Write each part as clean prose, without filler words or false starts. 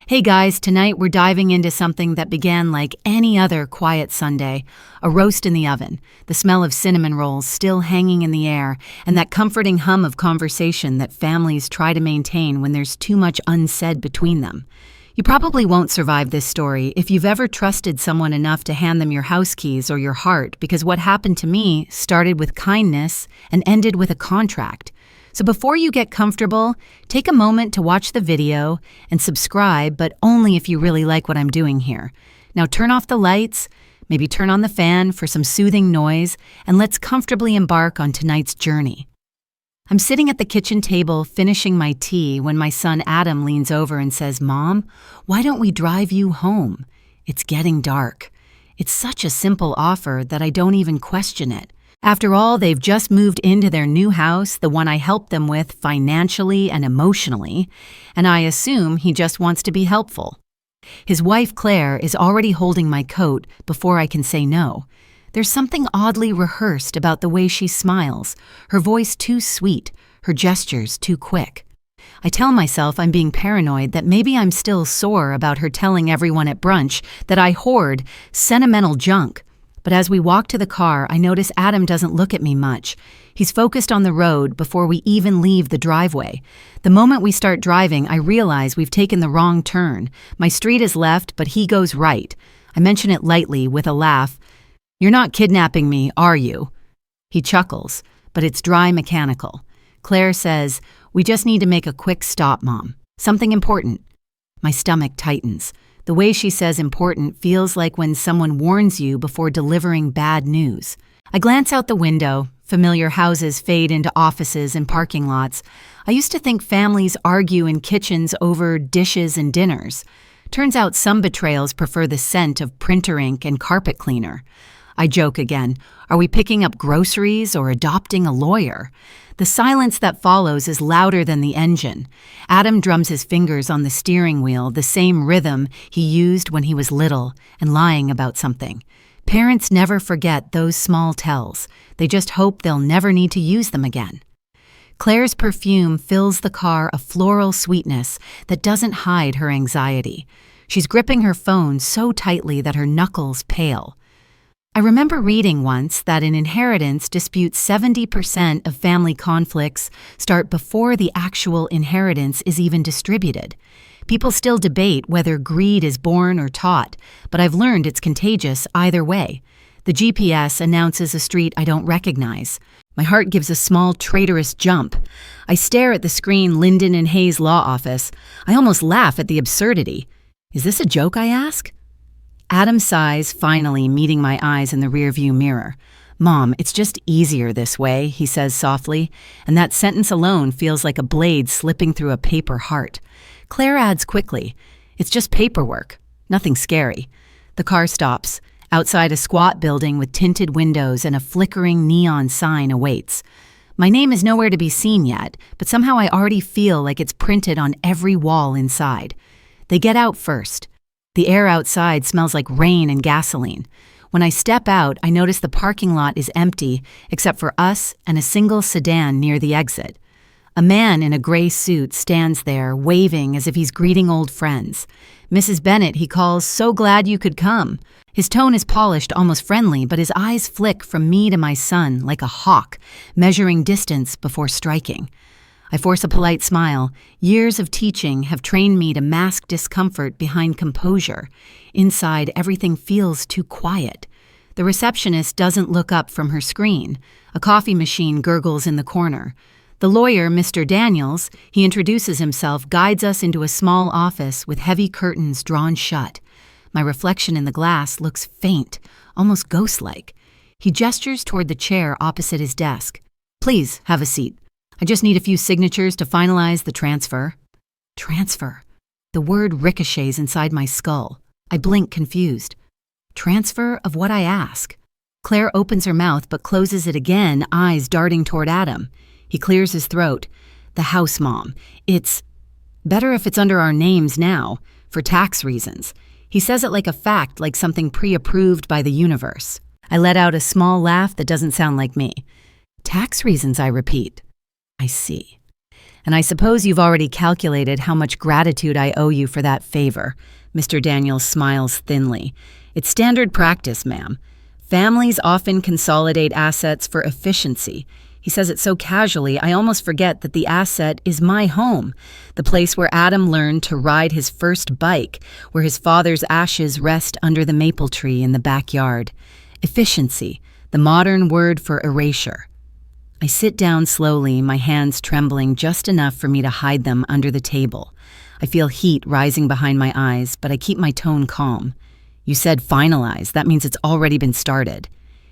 Hey guys, tonight we're diving into something that began like any other quiet Sunday, a roast in the oven, the smell of cinnamon rolls still hanging in the air, and that comforting hum of conversation that families try to maintain when there's too much unsaid between them. You probably won't survive this story if you've ever trusted someone enough to hand them your house keys or your heart, because what happened to me started with kindness and ended with a contract. So before you get comfortable, take a moment to watch the video and subscribe, but only if you really like what I'm doing here. Now turn off the lights, maybe turn on the fan for some soothing noise, and let's comfortably embark on tonight's journey. I'm sitting at the kitchen table finishing my tea when my son Adam leans over and says, "Mom, why don't we drive you home? It's getting dark." It's such a simple offer that I don't even question it. After all, they've just moved into their new house, the one I helped them with financially and emotionally, and I assume he just wants to be helpful. His wife, Claire, is already holding my coat before I can say no. There's something oddly rehearsed about the way she smiles, her voice too sweet, her gestures too quick. I tell myself I'm being paranoid, that maybe I'm still sore about her telling everyone at brunch that I hoard sentimental junk. But as we walk to the car, I notice Adam doesn't look at me much. He's focused on the road before we even leave the driveway. The moment we start driving, I realize we've taken the wrong turn. My street is left, but he goes right. I mention it lightly with a laugh. "You're not kidnapping me, are you?" He chuckles, but it's dry mechanical. Claire says, "We just need to make a quick stop, Mom. Something important." My stomach tightens. The way she says important feels like when someone warns you before delivering bad news. I glance out the window. Familiar houses fade into offices and parking lots. I used to think families argue in kitchens over dishes and dinners. Turns out some betrayals prefer the scent of printer ink and carpet cleaner. I joke again. Are we picking up groceries or adopting a lawyer? The silence that follows is louder than the engine. Adam drums his fingers on the steering wheel, the same rhythm he used when he was little and lying about something. Parents never forget those small tells. They just hope they'll never need to use them again. Claire's perfume fills the car, a floral sweetness that doesn't hide her anxiety. She's gripping her phone so tightly that her knuckles pale. I remember reading once that in inheritance disputes 70% of family conflicts start before the actual inheritance is even distributed. People still debate whether greed is born or taught, but I've learned it's contagious either way. The GPS announces a street I don't recognize. My heart gives a small traitorous jump. I stare at the screen, Linden and Hayes Law Office. I almost laugh at the absurdity. Is this a joke, I ask? Adam sighs, finally meeting my eyes in the rearview mirror. "Mom, it's just easier this way," he says softly, and that sentence alone feels like a blade slipping through a paper heart. Claire adds quickly, "It's just paperwork, nothing scary." The car stops. Outside, a squat building with tinted windows and a flickering neon sign awaits. My name is nowhere to be seen yet, but somehow I already feel like it's printed on every wall inside. They get out first. The air outside smells like rain and gasoline. When I step out, I notice the parking lot is empty except for us and a single sedan near the exit. A man in a gray suit stands there, waving as if he's greeting old friends. "Mrs. Bennett," he calls, "so glad you could come." His tone is polished, almost friendly, but his eyes flick from me to my son like a hawk, measuring distance before striking. I force a polite smile. Years of teaching have trained me to mask discomfort behind composure. Inside, everything feels too quiet. The receptionist doesn't look up from her screen. A coffee machine gurgles in the corner. The lawyer, Mr. Daniels, he introduces himself, guides us into a small office with heavy curtains drawn shut. My reflection in the glass looks faint, almost ghost-like. He gestures toward the chair opposite his desk. "Please, have a seat. I just need a few signatures to finalize the transfer." Transfer. The word ricochets inside my skull. I blink confused. Transfer of what I ask. Claire opens her mouth but closes it again, eyes darting toward Adam. He clears his throat. "The house, Mom. It's better if it's under our names now, for tax reasons." He says it like a fact, like something pre-approved by the universe. I let out a small laugh that doesn't sound like me. "Tax reasons," I repeat. "I see." And I suppose you've already calculated how much gratitude I owe you for that favor. Mr. Daniels smiles thinly. It's standard practice, ma'am. Families often consolidate assets for efficiency. He says it so casually, I almost forget that the asset is my home, the place where Adam learned to ride his first bike, where his father's ashes rest under the maple tree in the backyard. Efficiency, the modern word for erasure. I sit down slowly, my hands trembling just enough for me to hide them under the table. I feel heat rising behind my eyes, but I keep my tone calm. You said finalize. That means it's already been started.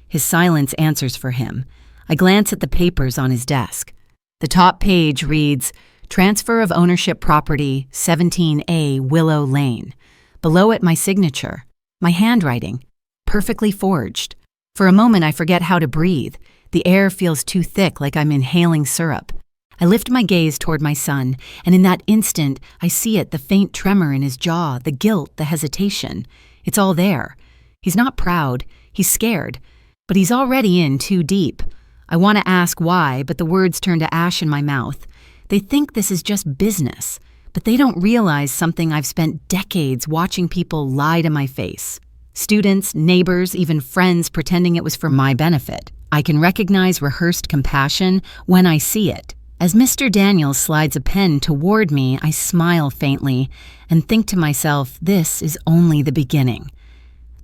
His silence answers for him. I glance at the papers on his desk. The top page reads, Transfer of Ownership Property, 17A Willow Lane. Below it, my signature. My handwriting. Perfectly forged. For a moment, I forget how to breathe. The air feels too thick, like I'm inhaling syrup. I lift my gaze toward my son, and in that instant, I see it, the faint tremor in his jaw, the guilt, the hesitation. It's all there. He's not proud. He's scared. But he's already in too deep. I want to ask why, but the words turn to ash in my mouth. They think this is just business, but they don't realize something I've spent decades watching people lie to my face. Students, neighbors, even friends pretending it was for my benefit. I can recognize rehearsed compassion when I see it. As Mr. Daniels slides a pen toward me, I smile faintly and think to myself, this is only the beginning.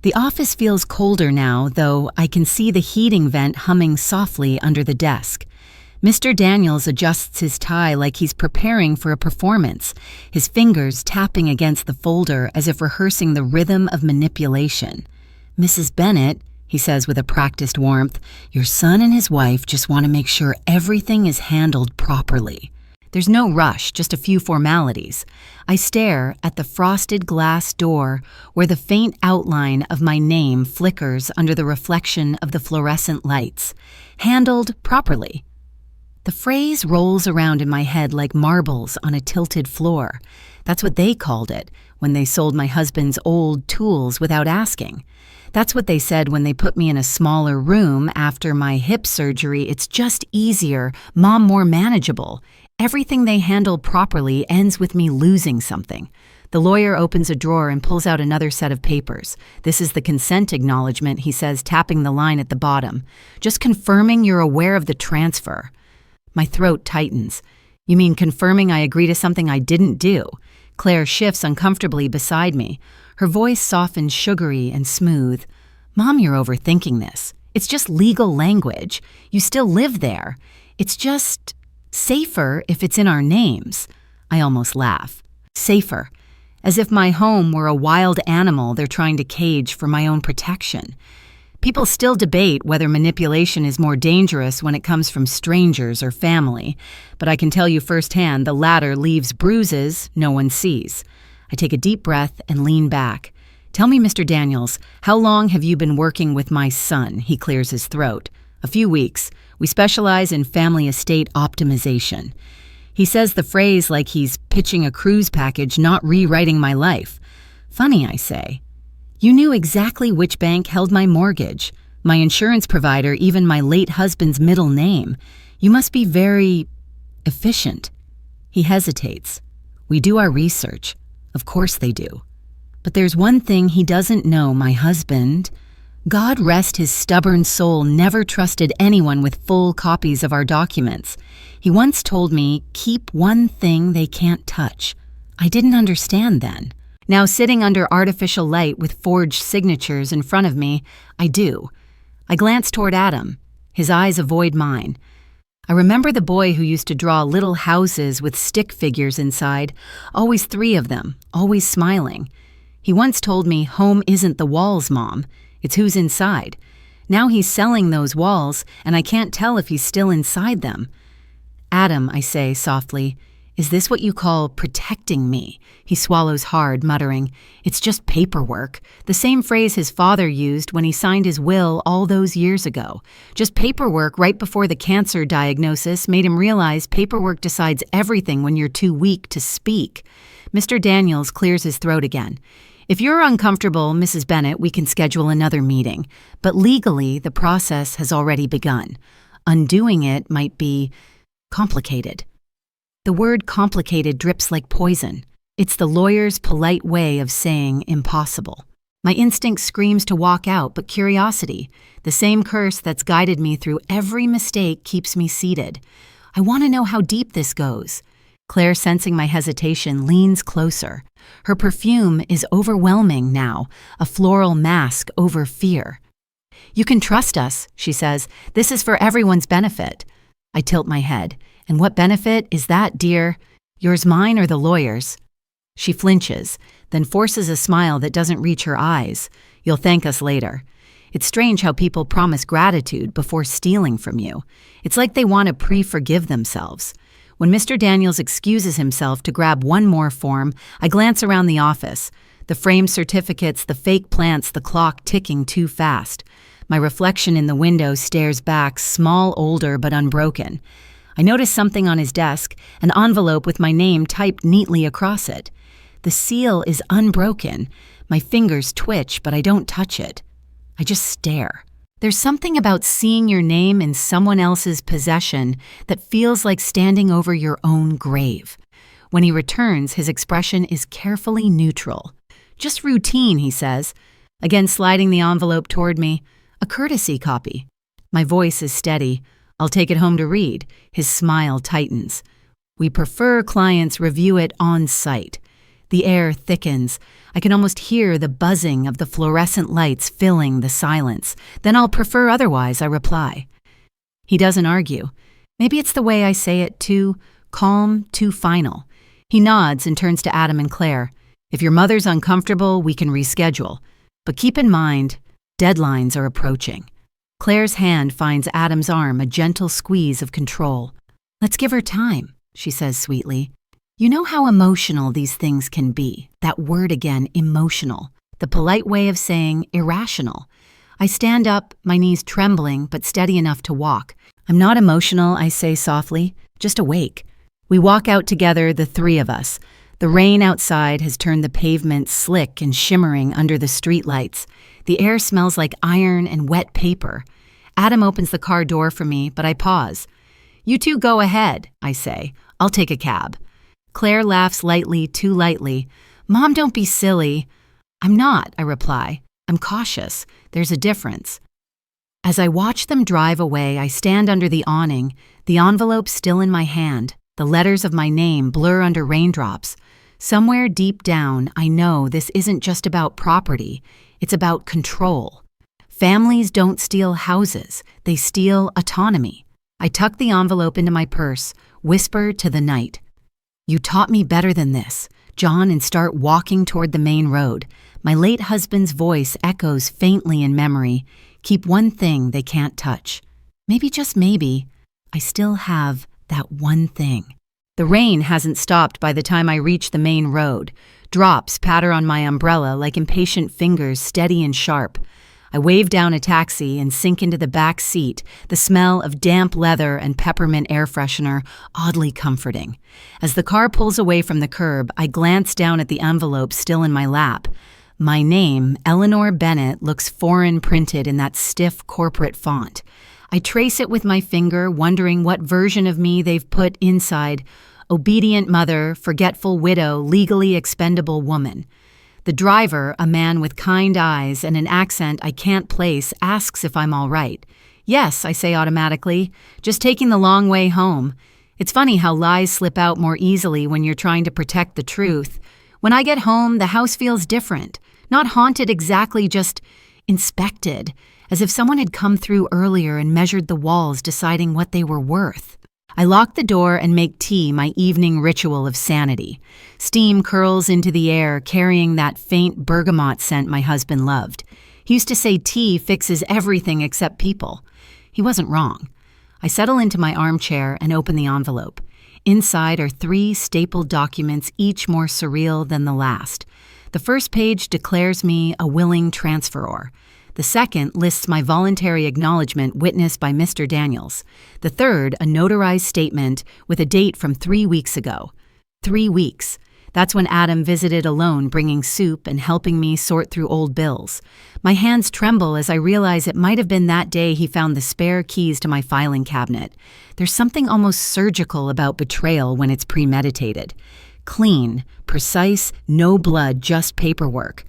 The office feels colder now, though I can see the heating vent humming softly under the desk. Mr. Daniels adjusts his tie like he's preparing for a performance, his fingers tapping against the folder as if rehearsing the rhythm of manipulation. Mrs. Bennett, he says with a practiced warmth, your son and his wife just want to make sure everything is handled properly. There's no rush, just a few formalities. I stare at the frosted glass door where the faint outline of my name flickers under the reflection of the fluorescent lights. Handled properly. The phrase rolls around in my head like marbles on a tilted floor. That's what they called it when they sold my husband's old tools without asking. That's what they said when they put me in a smaller room after my hip surgery. It's just easier, Mom, more manageable. Everything they handle properly ends with me losing something. The lawyer opens a drawer and pulls out another set of papers. This is the consent acknowledgement, he says, tapping the line at the bottom. Just confirming you're aware of the transfer. My throat tightens. You mean confirming I agree to something I didn't do? Claire shifts uncomfortably beside me. Her voice softens sugary and smooth. Mom, you're overthinking this. It's just legal language. You still live there. It's just safer if it's in our names. I almost laugh. Safer. As if my home were a wild animal they're trying to cage for my own protection. People still debate whether manipulation is more dangerous when it comes from strangers or family, but I can tell you firsthand the latter leaves bruises no one sees. I take a deep breath and lean back. Tell me, Mr. Daniels, how long have you been working with my son? He clears his throat. A few weeks. We specialize in family estate optimization. He says the phrase like he's pitching a cruise package, not rewriting my life. Funny, I say. You knew exactly which bank held my mortgage, my insurance provider, even my late husband's middle name. You must be very efficient. He hesitates. We do our research. Of course they do. But there's one thing he doesn't know, my husband. God rest his stubborn soul, never trusted anyone with full copies of our documents. He once told me, keep one thing they can't touch. I didn't understand then. Now sitting under artificial light with forged signatures in front of me, I do. I glance toward Adam. His eyes avoid mine. I remember the boy who used to draw little houses with stick figures inside, always 3 of them, always smiling. He once told me, home isn't the walls, Mom. It's who's inside. Now he's selling those walls, and I can't tell if he's still inside them. Adam, I say softly, is this what you call protecting me? He swallows hard, muttering, it's just paperwork. The same phrase his father used when he signed his will all those years ago. Just paperwork right before the cancer diagnosis made him realize paperwork decides everything when you're too weak to speak. Mr. Daniels clears his throat again. If you're uncomfortable, Mrs. Bennett, we can schedule another meeting. But legally, the process has already begun. Undoing it might be complicated. The word complicated drips like poison. It's the lawyer's polite way of saying impossible. My instinct screams to walk out, but curiosity, the same curse that's guided me through every mistake, keeps me seated. I want to know how deep this goes. Claire, sensing my hesitation, leans closer. Her perfume is overwhelming now, a floral mask over fear. "You can trust us," she says. "This is for everyone's benefit." I tilt my head. "And what benefit is that, dear? Yours, mine, or the lawyer's?" She flinches, then forces a smile that doesn't reach her eyes. "You'll thank us later." It's strange how people promise gratitude before stealing from you. It's like they want to pre-forgive themselves. When Mr. Daniels excuses himself to grab one more form, I glance around the office. The framed certificates, the fake plants, the clock ticking too fast. My reflection in the window stares back, small, older, but unbroken. I notice something on his desk, an envelope with my name typed neatly across it. The seal is unbroken. My fingers twitch, but I don't touch it. I just stare. There's something about seeing your name in someone else's possession that feels like standing over your own grave. When he returns, his expression is carefully neutral. "Just routine," he says, again sliding the envelope toward me. "A courtesy copy." My voice is steady. "I'll take it home to read." His smile tightens. "We prefer clients review it on site." The air thickens. I can almost hear the buzzing of the fluorescent lights filling the silence. "Then I'll prefer otherwise," I reply. He doesn't argue. Maybe it's the way I say it, too calm, too final. He nods and turns to Adam and Claire. "If your mother's uncomfortable, we can reschedule. But keep in mind, deadlines are approaching." Claire's hand finds Adam's arm, a gentle squeeze of control. "Let's give her time," she says sweetly. "You know how emotional these things can be. That word again, emotional. The polite way of saying irrational." I stand up, my knees trembling, but steady enough to walk. "I'm not emotional," I say softly, "just awake." We walk out together, the three of us. The rain outside has turned the pavement slick and shimmering under the streetlights. The air smells like iron and wet paper. Adam opens the car door for me, but I pause. "You two go ahead," I say. "I'll take a cab." Claire laughs lightly, too lightly. "Mom, don't be silly." "I'm not," I reply. "I'm cautious. There's a difference." As I watch them drive away, I stand under the awning, the envelope still in my hand. The letters of my name blur under raindrops. Somewhere deep down, I know this isn't just about property. It's about control. Families don't steal houses. They steal autonomy. I tuck the envelope into my purse, whisper to the night. "You taught me better than this, John," and start walking toward the main road. My late husband's voice echoes faintly in memory. Keep one thing they can't touch. Maybe, just maybe, I still have that one thing. The rain hasn't stopped by the time I reach the main road. Drops patter on my umbrella like impatient fingers, steady and sharp. I wave down a taxi and sink into the back seat, the smell of damp leather and peppermint air freshener oddly comforting. As the car pulls away from the curb, I glance down at the envelope still in my lap. My name, Eleanor Bennett, looks foreign printed in that stiff corporate font. I trace it with my finger, wondering what version of me they've put inside. Obedient mother, forgetful widow, legally expendable woman. The driver, a man with kind eyes and an accent I can't place, asks if I'm all right. "Yes," I say automatically, "just taking the long way home." It's funny how lies slip out more easily when you're trying to protect the truth. When I get home, the house feels different. Not haunted exactly, just inspected, as if someone had come through earlier and measured the walls, deciding what they were worth. I lock the door and make tea my evening ritual of sanity. Steam curls into the air, carrying that faint bergamot scent my husband loved. He used to say tea fixes everything except people. He wasn't wrong. I settle into my armchair and open the envelope. Inside are 3 stapled documents, each more surreal than the last. The first page declares me a willing transferor. The second lists my voluntary acknowledgement witnessed by Mr. Daniels. The third, a notarized statement with a date from 3 weeks ago. 3 weeks. That's when Adam visited alone, bringing soup and helping me sort through old bills. My hands tremble as I realize it might have been that day he found the spare keys to my filing cabinet. There's something almost surgical about betrayal when it's premeditated. Clean, precise, no blood, just paperwork.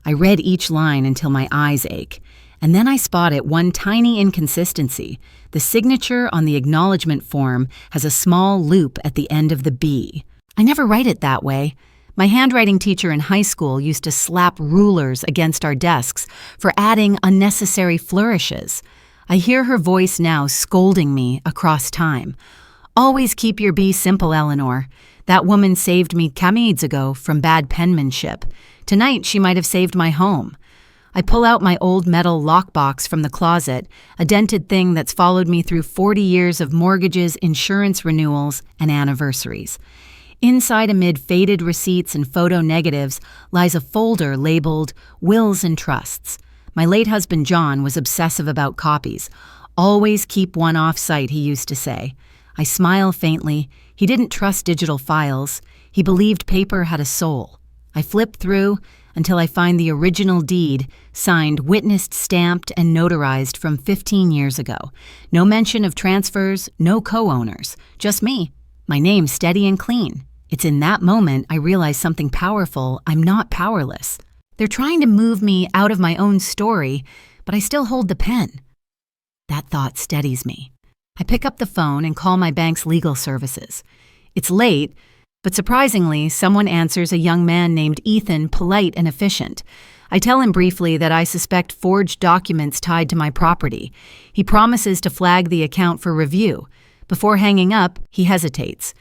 I read each line until my eyes ache. And then I spotted one tiny inconsistency. The signature on the acknowledgement form has a small loop at the end of the B. I never write it that way. My handwriting teacher in high school used to slap rulers against our desks for adding unnecessary flourishes. I hear her voice now scolding me across time. Always keep your B simple, Eleanor. That woman saved me decades ago from bad penmanship. Tonight she might have saved my home. I pull out my old metal lockbox from the closet, a dented thing that's followed me through 40 years of mortgages, insurance renewals, and anniversaries. Inside, amid faded receipts and photo negatives, lies a folder labeled Wills and Trusts. My late husband John was obsessive about copies. Always keep one off-site, he used to say. I smile faintly. He didn't trust digital files. He believed paper had a soul. I flip through until I find the original deed, signed, witnessed, stamped, and notarized from 15 years ago. No mention of transfers, no co-owners, just me. My name steady and clean. It's in that moment I realize something powerful. I'm not powerless. They're trying to move me out of my own story, but I still hold the pen. That thought steadies me. I pick up the phone and call my bank's legal services. It's late, but surprisingly, someone answers, a young man named Ethan, polite and efficient. I tell him briefly that I suspect forged documents tied to my property. He promises to flag the account for review. Before hanging up, he hesitates.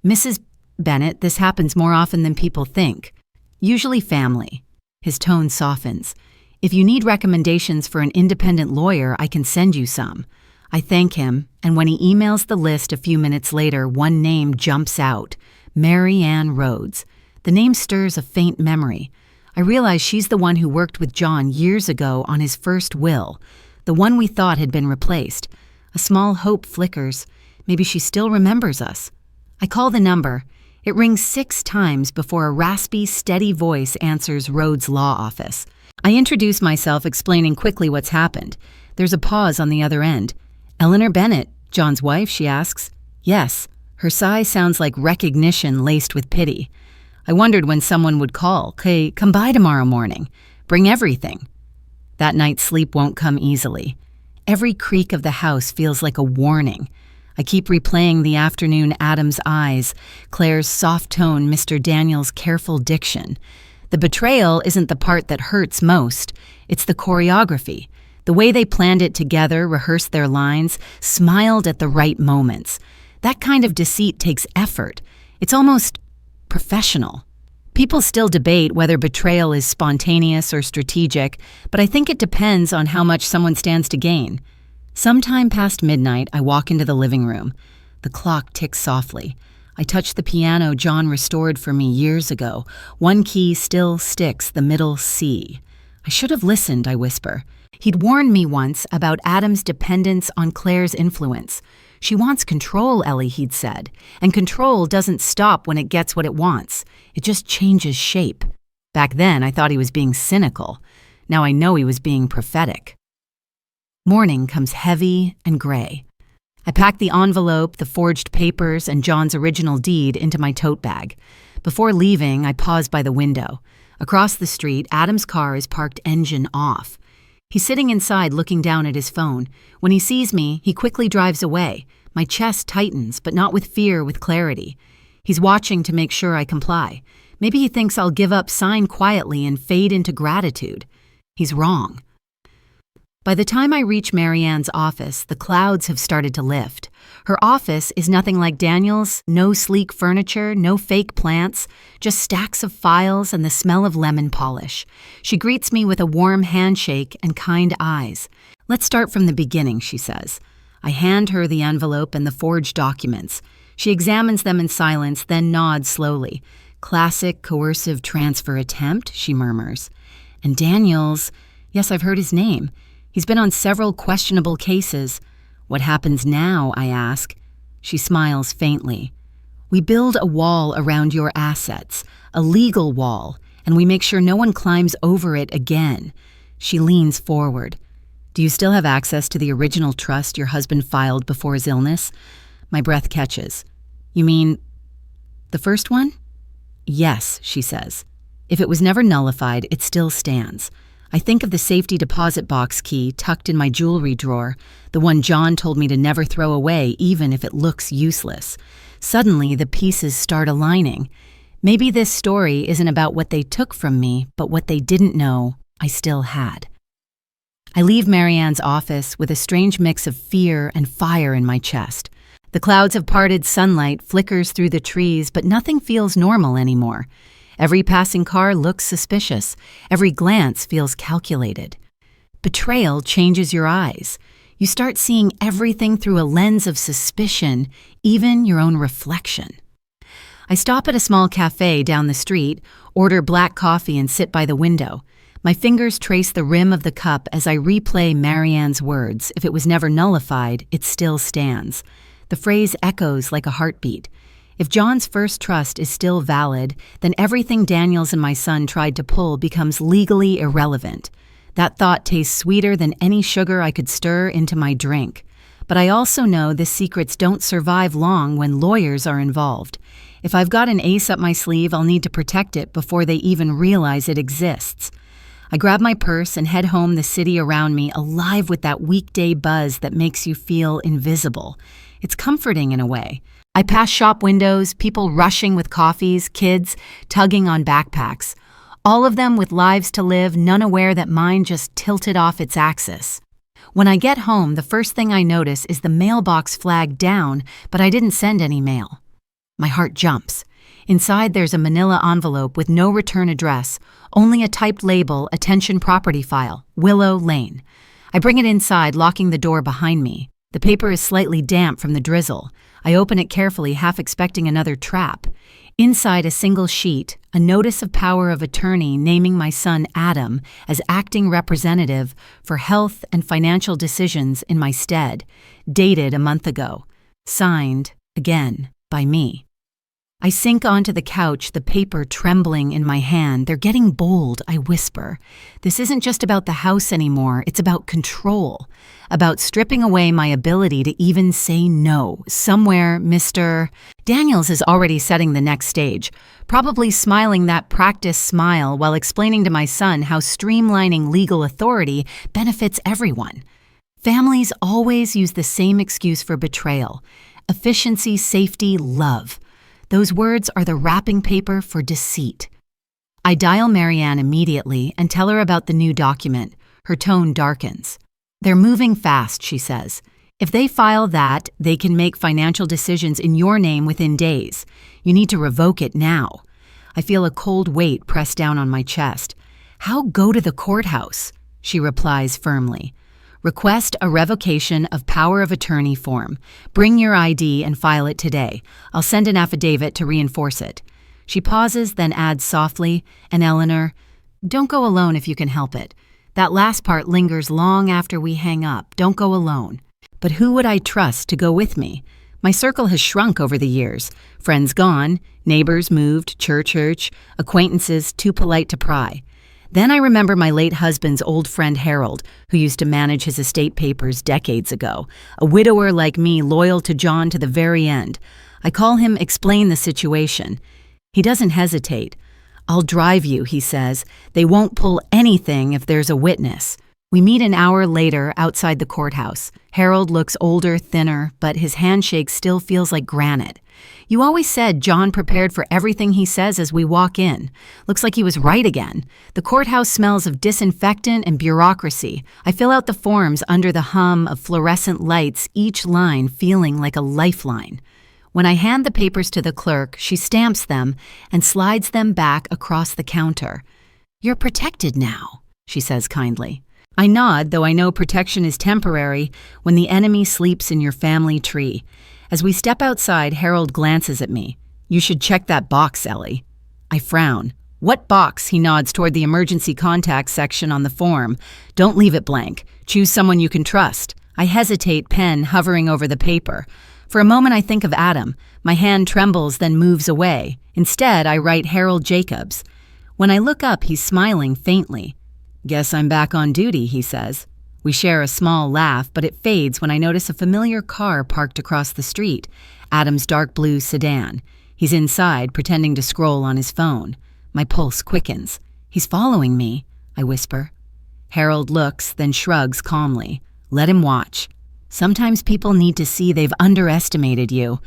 Mrs. Bennett, this happens more often than people think. Usually family. His tone softens. If you need recommendations for an independent lawyer, I can send you some. I thank him, and when he emails the list a few minutes later, one name jumps out. Mary Ann Rhodes. The name stirs a faint memory. I realize she's the one who worked with John years ago on his first will, the one we thought had been replaced. A small hope flickers. Maybe she still remembers us. I call the number. It rings 6 times before a raspy, steady voice answers Rhodes' law office. I introduce myself, explaining quickly what's happened. There's a pause on the other end. Eleanor Bennett, John's wife, she asks. Yes. Her sigh sounds like recognition laced with pity. I wondered when someone would call. "Hey, come by tomorrow morning. Bring everything." That night's sleep won't come easily. Every creak of the house feels like a warning. I keep replaying the afternoon, Adam's eyes, Claire's soft tone, Mr. Daniel's careful diction. The betrayal isn't the part that hurts most. It's the choreography. The way they planned it together, rehearsed their lines, smiled at the right moments. That kind of deceit takes effort. It's almost professional. People still debate whether betrayal is spontaneous or strategic, but I think it depends on how much someone stands to gain. Sometime past midnight, I walk into the living room. The clock ticks softly. I touch the piano John restored for me years ago. One key still sticks, the middle C. I should have listened, I whisper. He'd warned me once about Adam's dependence on Claire's influence. She wants control, Ellie, he'd said, and control doesn't stop when it gets what it wants. It just changes shape. Back then, I thought he was being cynical. Now I know he was being prophetic. Morning comes heavy and gray. I pack the envelope, the forged papers, and John's original deed into my tote bag. Before leaving, I pause by the window. Across the street, Adam's car is parked engine off. He's sitting inside looking down at his phone. When he sees me, he quickly drives away. My chest tightens, but not with fear, with clarity. He's watching to make sure I comply. Maybe he thinks I'll give up, sign quietly, and fade into gratitude. He's wrong. By the time I reach Marianne's office, the clouds have started to lift. Her office is nothing like Daniel's. No sleek furniture, no fake plants, just stacks of files and the smell of lemon polish. She greets me with a warm handshake and kind eyes. Let's start from the beginning, she says. I hand her the envelope and the forged documents. She examines them in silence, then nods slowly. Classic coercive transfer attempt, she murmurs. And Daniel's, yes, I've heard his name. He's been on several questionable cases. What happens now, I ask. She smiles faintly. We build a wall around your assets, a legal wall, and we make sure no one climbs over it again. She leans forward. Do you still have access to the original trust your husband filed before his illness? My breath catches. You mean the first one? Yes, she says. If it was never nullified, it still stands. I think of the safety deposit box key tucked in my jewelry drawer, the one John told me to never throw away even if it looks useless. Suddenly, the pieces start aligning. Maybe this story isn't about what they took from me, but what they didn't know I still had. I leave Marianne's office with a strange mix of fear and fire in my chest. The clouds have parted, sunlight flickers through the trees, but nothing feels normal anymore. Every passing car looks suspicious. Every glance feels calculated. Betrayal changes your eyes. You start seeing everything through a lens of suspicion, even your own reflection. I stop at a small cafe down the street, order black coffee and sit by the window. My fingers trace the rim of the cup as I replay Marianne's words. If it was never nullified, it still stands. The phrase echoes like a heartbeat. If John's first trust is still valid, then everything Daniels and my son tried to pull becomes legally irrelevant. That thought tastes sweeter than any sugar I could stir into my drink. But I also know the secrets don't survive long when lawyers are involved. If I've got an ace up my sleeve, I'll need to protect it before they even realize it exists. I grab my purse and head home, the city around me alive with that weekday buzz that makes you feel invisible. It's comforting in a way. I pass shop windows, people rushing with coffees, kids tugging on backpacks. All of them with lives to live, none aware that mine just tilted off its axis. When I get home, the first thing I notice is the mailbox flagged down, but I didn't send any mail. My heart jumps. Inside there's a manila envelope with no return address, only a typed label, attention property file, Willow Lane. I bring it inside, locking the door behind me. The paper is slightly damp from the drizzle. I open it carefully, half expecting another trap. Inside a single sheet, a notice of power of attorney naming my son Adam as acting representative for health and financial decisions in my stead, dated a month ago. Signed, again, by me. I sink onto the couch, the paper trembling in my hand. They're getting bold, I whisper. This isn't just about the house anymore, it's about control. About stripping away my ability to even say no. Somewhere, Mr. Daniels is already setting the next stage, probably smiling that practice smile while explaining to my son how streamlining legal authority benefits everyone. Families always use the same excuse for betrayal: efficiency, safety, love. Those words are the wrapping paper for deceit. I dial Marianne immediately and tell her about the new document. Her tone darkens. They're moving fast, she says. If they file that, they can make financial decisions in your name within days. You need to revoke it now. I feel a cold weight press down on my chest. How go to the courthouse? She replies firmly. Request a revocation of power of attorney form. Bring your ID and file it today. I'll send an affidavit to reinforce it. She pauses, then adds softly, and Eleanor, don't go alone if you can help it. That last part lingers long after we hang up. Don't go alone. But who would I trust to go with me? My circle has shrunk over the years. Friends gone, neighbors moved, church, acquaintances too polite to pry. Then I remember my late husband's old friend Harold, who used to manage his estate papers decades ago, a widower like me loyal to John to the very end. I call him, explain the situation. He doesn't hesitate. I'll drive you, he says. They won't pull anything if there's a witness. We meet an hour later outside the courthouse. Harold looks older, thinner, but his handshake still feels like granite. You always said John prepared for everything he says as we walk in. Looks like he was right again. The courthouse smells of disinfectant and bureaucracy. I fill out the forms under the hum of fluorescent lights, each line feeling like a lifeline. When I hand the papers to the clerk, she stamps them and slides them back across the counter. You're protected now, she says kindly. I nod, though I know protection is temporary when the enemy sleeps in your family tree. As we step outside, Harold glances at me. You should check that box, Ellie. I frown. What box? He nods toward the emergency contact section on the form. Don't leave it blank. Choose someone you can trust. I hesitate, pen hovering over the paper. For a moment I think of Adam. My hand trembles, then moves away. Instead, I write Harold Jacobs. When I look up, he's smiling faintly. "Guess I'm back on duty," he says. We share a small laugh, but it fades when I notice a familiar car parked across the street, Adam's dark blue sedan. He's inside, pretending to scroll on his phone. My pulse quickens. "He's following me," I whisper. Harold looks, then shrugs calmly. "Let him watch. Sometimes people need to see they've underestimated you."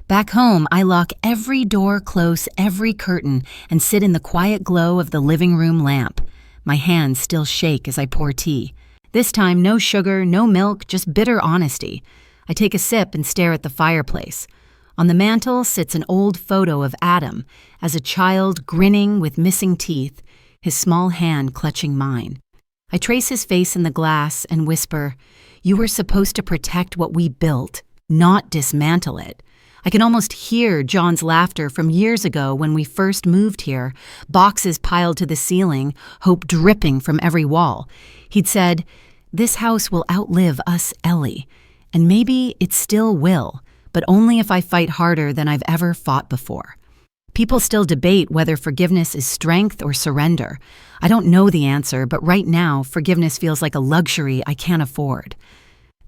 Back home, I lock every door close, every curtain, and sit in the quiet glow of the living room lamp. My hands still shake as I pour tea. This time, no sugar, no milk, just bitter honesty. I take a sip and stare at the fireplace. On the mantel sits an old photo of Adam, as a child grinning with missing teeth, his small hand clutching mine. I trace his face in the glass and whisper, "You were supposed to protect what we built, not dismantle it." I can almost hear John's laughter from years ago when we first moved here, boxes piled to the ceiling, hope dripping from every wall. He'd said, "This house will outlive us, Ellie, and maybe it still will, but only if I fight harder than I've ever fought before." People still debate whether forgiveness is strength or surrender. I don't know the answer, but right now, forgiveness feels like a luxury I can't afford.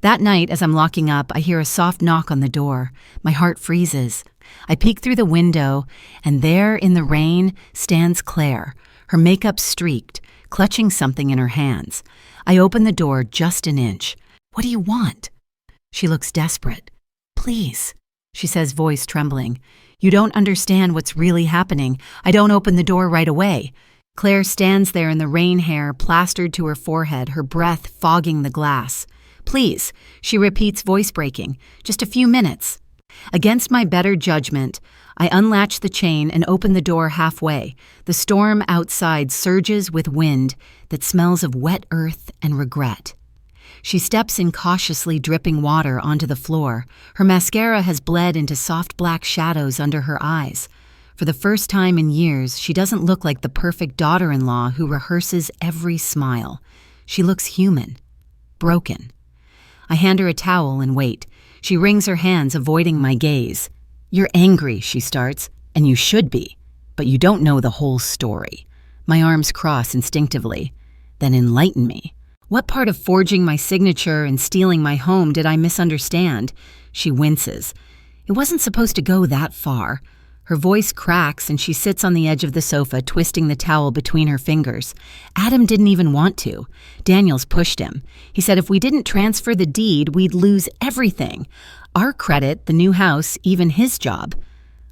That night, as I'm locking up, I hear a soft knock on the door. My heart freezes. I peek through the window, and there in the rain stands Claire, her makeup streaked, clutching something in her hands. I open the door just an inch. "What do you want?" She looks desperate. "Please," she says, voice trembling. "You don't understand what's really happening. I don't open the door right away." Claire stands there in the rain hair plastered to her forehead, her breath fogging the glass. "Please," she repeats, voice breaking. "Just a few minutes." Against my better judgment, I unlatch the chain and open the door halfway. The storm outside surges with wind that smells of wet earth and regret. She steps in cautiously, dripping water onto the floor. Her mascara has bled into soft black shadows under her eyes. For the first time in years, she doesn't look like the perfect daughter-in-law who rehearses every smile. She looks human, broken. I hand her a towel and wait. She wrings her hands, avoiding my gaze. "You're angry," she starts, "and you should be, but you don't know the whole story." My arms cross instinctively. "Then enlighten me. What part of forging my signature and stealing my home did I misunderstand?" She winces. "It wasn't supposed to go that far." Her voice cracks and she sits on the edge of the sofa, twisting the towel between her fingers. "Adam didn't even want to. Daniels pushed him. He said if we didn't transfer the deed, we'd lose everything. Our credit, the new house, even his job."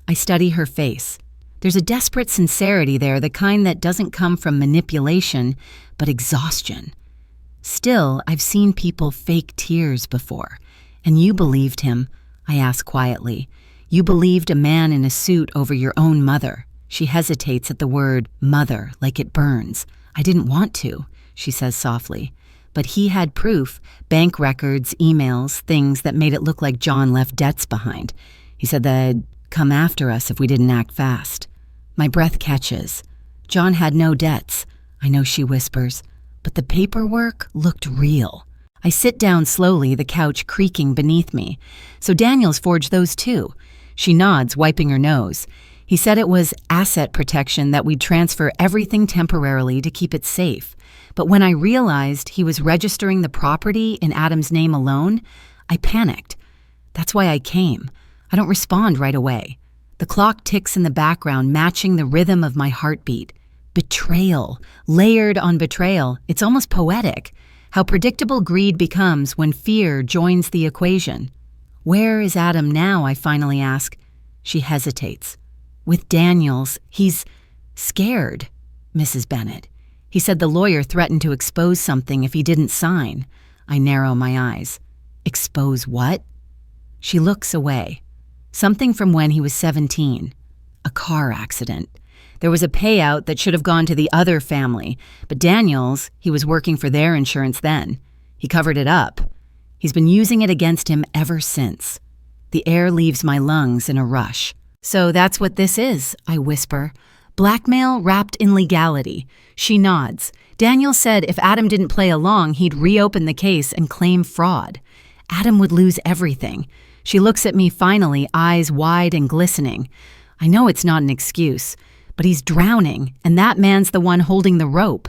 I study her face. There's a desperate sincerity there, the kind that doesn't come from manipulation, but exhaustion. "Still, I've seen people fake tears before. And you believed him," I ask quietly. "You believed a man in a suit over your own mother." She hesitates at the word mother, like it burns. "I didn't want to," she says softly. "But he had proof, bank records, emails, things that made it look like John left debts behind. He said they'd come after us if we didn't act fast." My breath catches. "John had no debts," I know she whispers, "but the paperwork looked real." I sit down slowly, the couch creaking beneath me. "So Daniels forged those too." She nods, wiping her nose. "He said it was asset protection, that we'd transfer everything temporarily to keep it safe. But when I realized he was registering the property in Adam's name alone, I panicked. That's why I came. I don't respond right away." The clock ticks in the background, matching the rhythm of my heartbeat. Betrayal, layered on betrayal. It's almost poetic. How predictable greed becomes when fear joins the equation. "Where is Adam now?" I finally ask. She hesitates. "With Daniels. He's scared, Mrs. Bennett. He said the lawyer threatened to expose something if he didn't sign." I narrow my eyes. "Expose what?" She looks away. "Something from when he was 17. A car accident. There was a payout that should have gone to the other family, but Daniels, he was working for their insurance then. He covered it up. He's been using it against him ever since." The air leaves my lungs in a rush. "So that's what this is," I whisper. "Blackmail wrapped in legality." She nods. "Daniel said if Adam didn't play along, he'd reopen the case and claim fraud. Adam would lose everything." She looks at me finally, eyes wide and glistening. I know it's not an excuse, but he's drowning, and that man's the one holding the rope.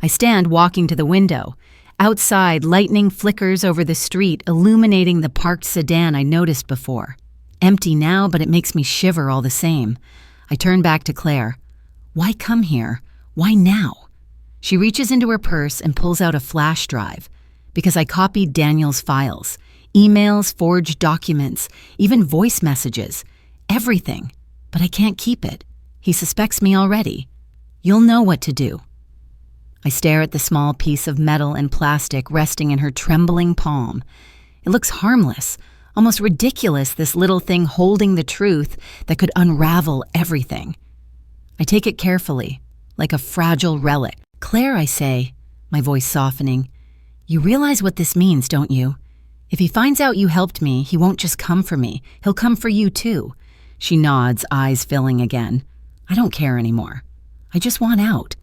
I stand walking to the window. Outside, lightning flickers over the street, illuminating the parked sedan I noticed before. Empty now, but it makes me shiver all the same. I turn back to Claire. Why come here? Why now? She reaches into her purse and pulls out a flash drive. Because I copied Daniel's files. Emails, forged documents, even voice messages. Everything. But I can't keep it. He suspects me already. You'll know what to do. I stare at the small piece of metal and plastic resting in her trembling palm. It looks harmless, almost ridiculous, this little thing holding the truth that could unravel everything. I take it carefully, like a fragile relic. Claire, I say, my voice softening, you realize what this means, don't you? If he finds out you helped me, he won't just come for me. He'll come for you too. She nods, eyes filling again. I don't care anymore. I just want out.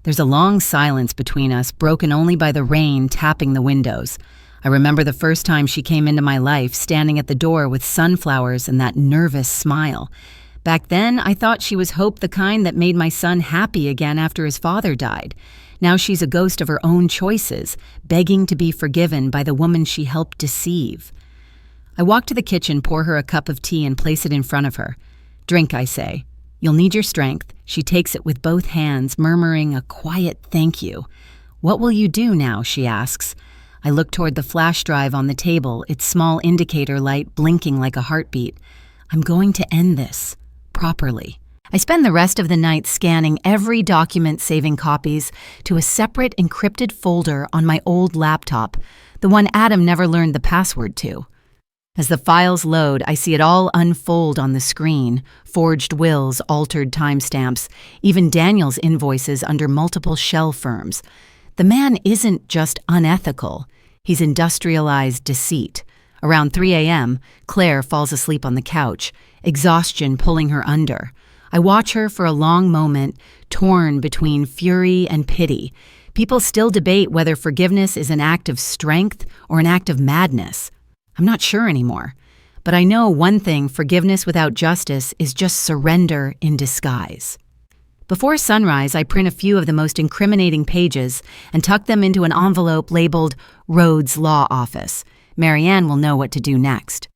There's a long silence between us, broken only by the rain tapping the windows. I remember the first time she came into my life, standing at the door with sunflowers and that nervous smile. Back then, I thought she was hope, the kind that made my son happy again after his father died. Now she's a ghost of her own choices, begging to be forgiven by the woman she helped deceive. I walk to the kitchen, pour her a cup of tea, and place it in front of her. Drink, I say. You'll need your strength. She takes it with both hands, murmuring a quiet thank you. What will you do now? She asks. I look toward the flash drive on the table, its small indicator light blinking like a heartbeat. I'm going to end this. Properly. I spend the rest of the night scanning every document, saving copies to a separate encrypted folder on my old laptop, the one Adam never learned the password to. As the files load, I see it all unfold on the screen, forged wills, altered timestamps, even Daniel's invoices under multiple shell firms. The man isn't just unethical, he's industrialized deceit. Around 3 a.m., Claire falls asleep on the couch, exhaustion pulling her under. I watch her for a long moment, torn between fury and pity. People still debate whether forgiveness is an act of strength or an act of madness. I'm not sure anymore. But I know one thing: forgiveness without justice is just surrender in disguise. Before sunrise, I print a few of the most incriminating pages and tuck them into an envelope labeled Rhodes Law Office. Marianne will know what to do next.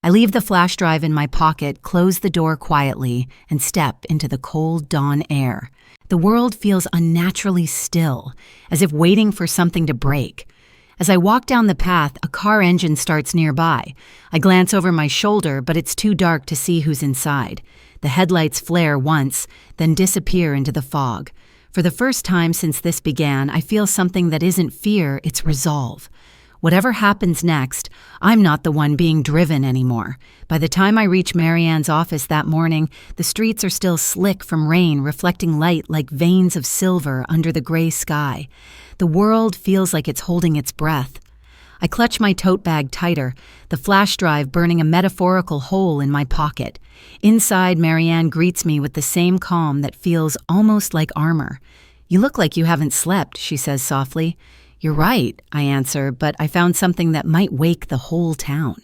I leave the flash drive in my pocket, close the door quietly, and step into the cold dawn air. The world feels unnaturally still, as if waiting for something to break. As I walk down the path, a car engine starts nearby. I glance over my shoulder, but it's too dark to see who's inside. The headlights flare once, then disappear into the fog. For the first time since this began, I feel something that isn't fear, it's resolve. Whatever happens next, I'm not the one being driven anymore. By the time I reach Marianne's office that morning, the streets are still slick from rain, reflecting light like veins of silver under the gray sky. The world feels like it's holding its breath. I clutch my tote bag tighter, the flash drive burning a metaphorical hole in my pocket. Inside, Marianne greets me with the same calm that feels almost like armor. "You look like you haven't slept," she says softly. "You're right," I answer, "but I found something that might wake the whole town."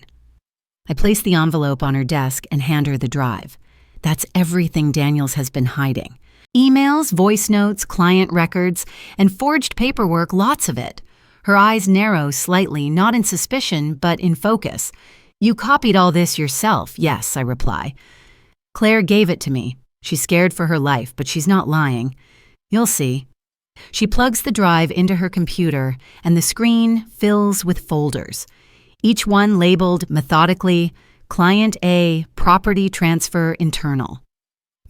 I place the envelope on her desk and hand her the drive. That's everything Daniels has been hiding. Emails, voice notes, client records, and forged paperwork, lots of it. Her eyes narrow slightly, not in suspicion, but in focus. "You copied all this yourself?" "Yes," I reply. "Claire gave it to me. She's scared for her life, but she's not lying. You'll see." She plugs the drive into her computer, and the screen fills with folders. Each one labeled methodically, Client A, Property Transfer Internal.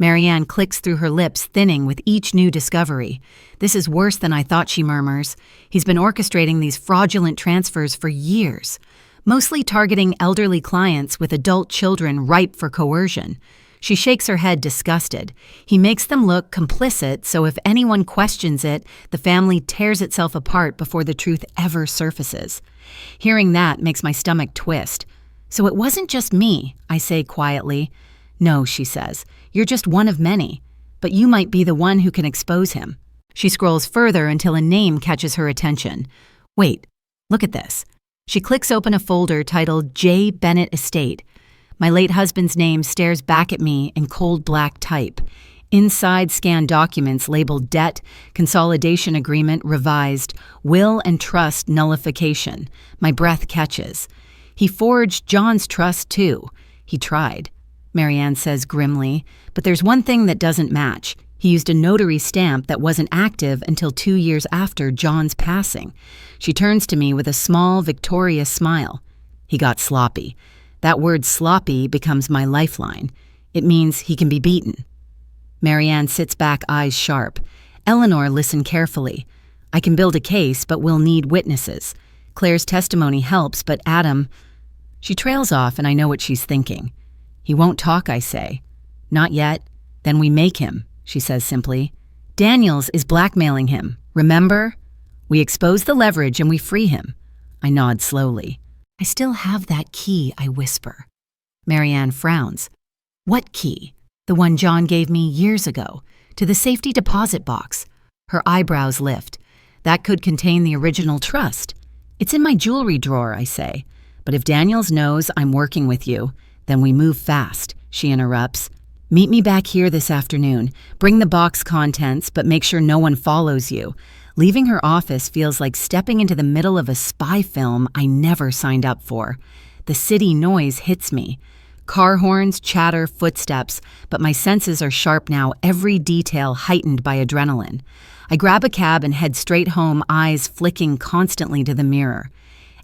Marianne clicks through her lips, thinning with each new discovery. "This is worse than I thought," she murmurs. "He's been orchestrating these fraudulent transfers for years, mostly targeting elderly clients with adult children ripe for coercion." She shakes her head, disgusted. "He makes them look complicit, so if anyone questions it, the family tears itself apart before the truth ever surfaces." Hearing that makes my stomach twist. "So it wasn't just me," I say quietly. "No," she says. "You're just one of many. But you might be the one who can expose him." She scrolls further until a name catches her attention. "Wait, look at this." She clicks open a folder titled J. Bennett Estate. My late husband's name stares back at me in cold black type. Inside scanned documents labeled Debt, Consolidation Agreement Revised, Will and Trust Nullification. My breath catches. He forged John's trust too. He tried, Marianne says grimly, but there's one thing that doesn't match. He used a notary stamp that wasn't active until 2 years after John's passing. She turns to me with a small, victorious smile. He got sloppy. That word sloppy becomes my lifeline. It means he can be beaten. Marianne sits back, eyes sharp. Eleanor, listen carefully. I can build a case, but we'll need witnesses. Claire's testimony helps, but Adam... She trails off, and I know what she's thinking. He won't talk, I say. Not yet. Then we make him, she says simply. Daniels is blackmailing him, remember? We expose the leverage and we free him. I nod slowly. I still have that key, I whisper. Marianne frowns. What key? The one John gave me years ago, to the safety deposit box. Her eyebrows lift. That could contain the original trust. It's in my jewelry drawer, I say. But if Daniels knows I'm working with you, then we move fast, she interrupts. Meet me back here this afternoon. Bring the box contents, but make sure no one follows you. Leaving her office feels like stepping into the middle of a spy film I never signed up for. The city noise hits me. Car horns, chatter, footsteps, but my senses are sharp now, every detail heightened by adrenaline. I grab a cab and head straight home, eyes flicking constantly to the mirror.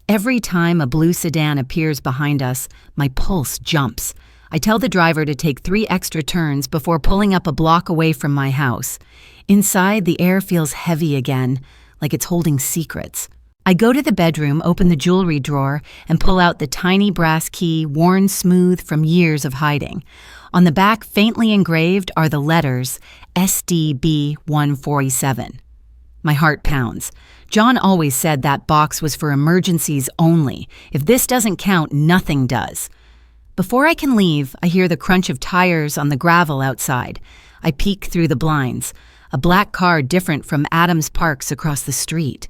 Every time a blue sedan appears behind us, my pulse jumps. I tell the driver to take 3 extra turns before pulling up a block away from my house. Inside, the air feels heavy again, like it's holding secrets. I go to the bedroom, open the jewelry drawer, and pull out the tiny brass key worn smooth from years of hiding. On the back, faintly engraved, are the letters SDB 147. My heart pounds. John always said that box was for emergencies only. If this doesn't count, nothing does. Before I can leave, I hear the crunch of tires on the gravel outside. I peek through the blinds. A black car different from Adams Park's across the street.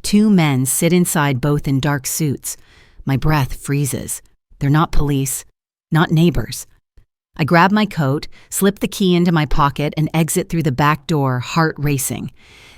2 men sit inside, both in dark suits. My breath freezes. They're not police, not neighbors. I grab my coat, slip the key into my pocket, and exit through the back door, heart racing.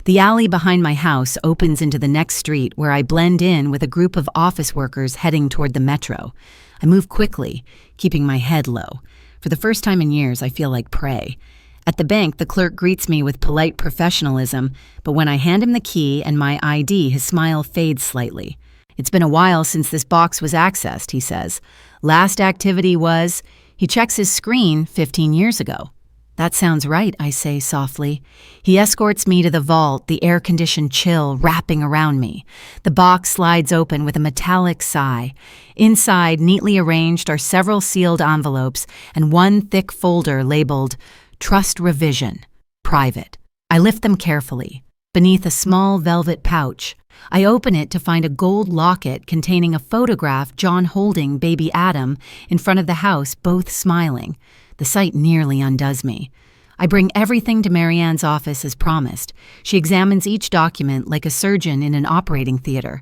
The alley behind my house opens into the next street where I blend in with a group of office workers heading toward the metro. I move quickly, keeping my head low. For the first time in years, I feel like prey. At the bank, the clerk greets me with polite professionalism, but when I hand him the key and my ID, his smile fades slightly. It's been a while since this box was accessed, he says. Last activity was... He checks his screen 15 years ago. That sounds right, I say softly. He escorts me to the vault, the air-conditioned chill wrapping around me. The box slides open with a metallic sigh. Inside, neatly arranged, are several sealed envelopes and one thick folder labeled Trust Revision, Private. I lift them carefully. Beneath a small velvet pouch, I open it to find a gold locket containing a photograph John holding baby Adam in front of the house, both smiling. The sight nearly undoes me. I bring everything to Marianne's office as promised. She examines each document like a surgeon in an operating theater.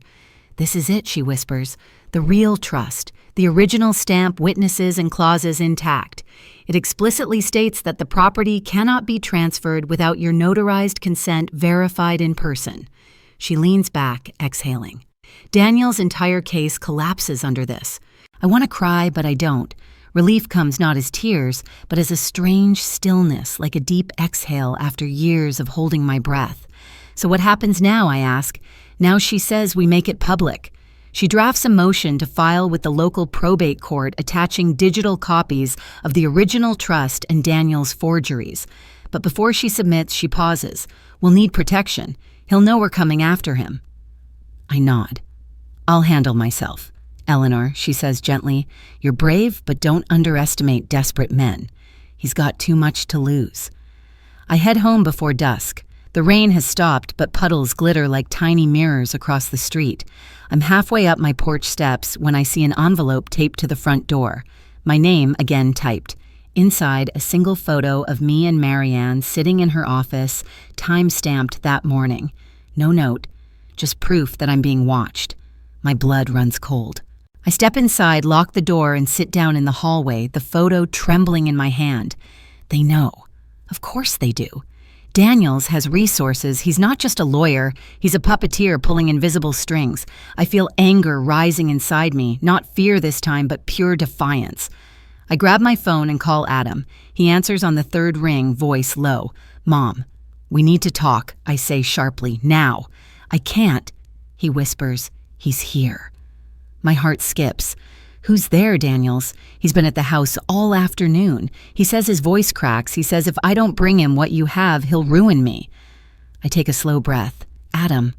This is it, she whispers. The real trust. The original stamp, witnesses, and clauses intact. It explicitly states that the property cannot be transferred without your notarized consent verified in person. She leans back, exhaling. Daniel's entire case collapses under this. I want to cry, but I don't. Relief comes not as tears, but as a strange stillness, like a deep exhale after years of holding my breath. So what happens now, I ask? Now she says we make it public. She drafts a motion to file with the local probate court attaching digital copies of the original trust and Daniel's forgeries. But before she submits, she pauses. We'll need protection. He'll know we're coming after him. I nod. I'll handle myself. Eleanor, she says gently, you're brave, but don't underestimate desperate men. He's got too much to lose. I head home before dusk. The rain has stopped, but puddles glitter like tiny mirrors across the street. I'm halfway up my porch steps when I see an envelope taped to the front door. My name again typed. Inside, a single photo of me and Marianne sitting in her office, time-stamped that morning. No note, just proof that I'm being watched. My blood runs cold. I step inside, lock the door, and sit down in the hallway, the photo trembling in my hand. They know. Of course they do. Daniels has resources. He's not just a lawyer. He's a puppeteer pulling invisible strings. I feel anger rising inside me, not fear this time, but pure defiance. I grab my phone and call Adam. He answers on the third ring, voice low. "Mom, we need to talk," I say sharply. "Now." "I can't," he whispers. "He's here." My heart skips. "Who's there, Daniels? He's been at the house all afternoon. He says his voice cracks. He says if I don't bring him what you have, he'll ruin me." I take a slow breath. "Adam,"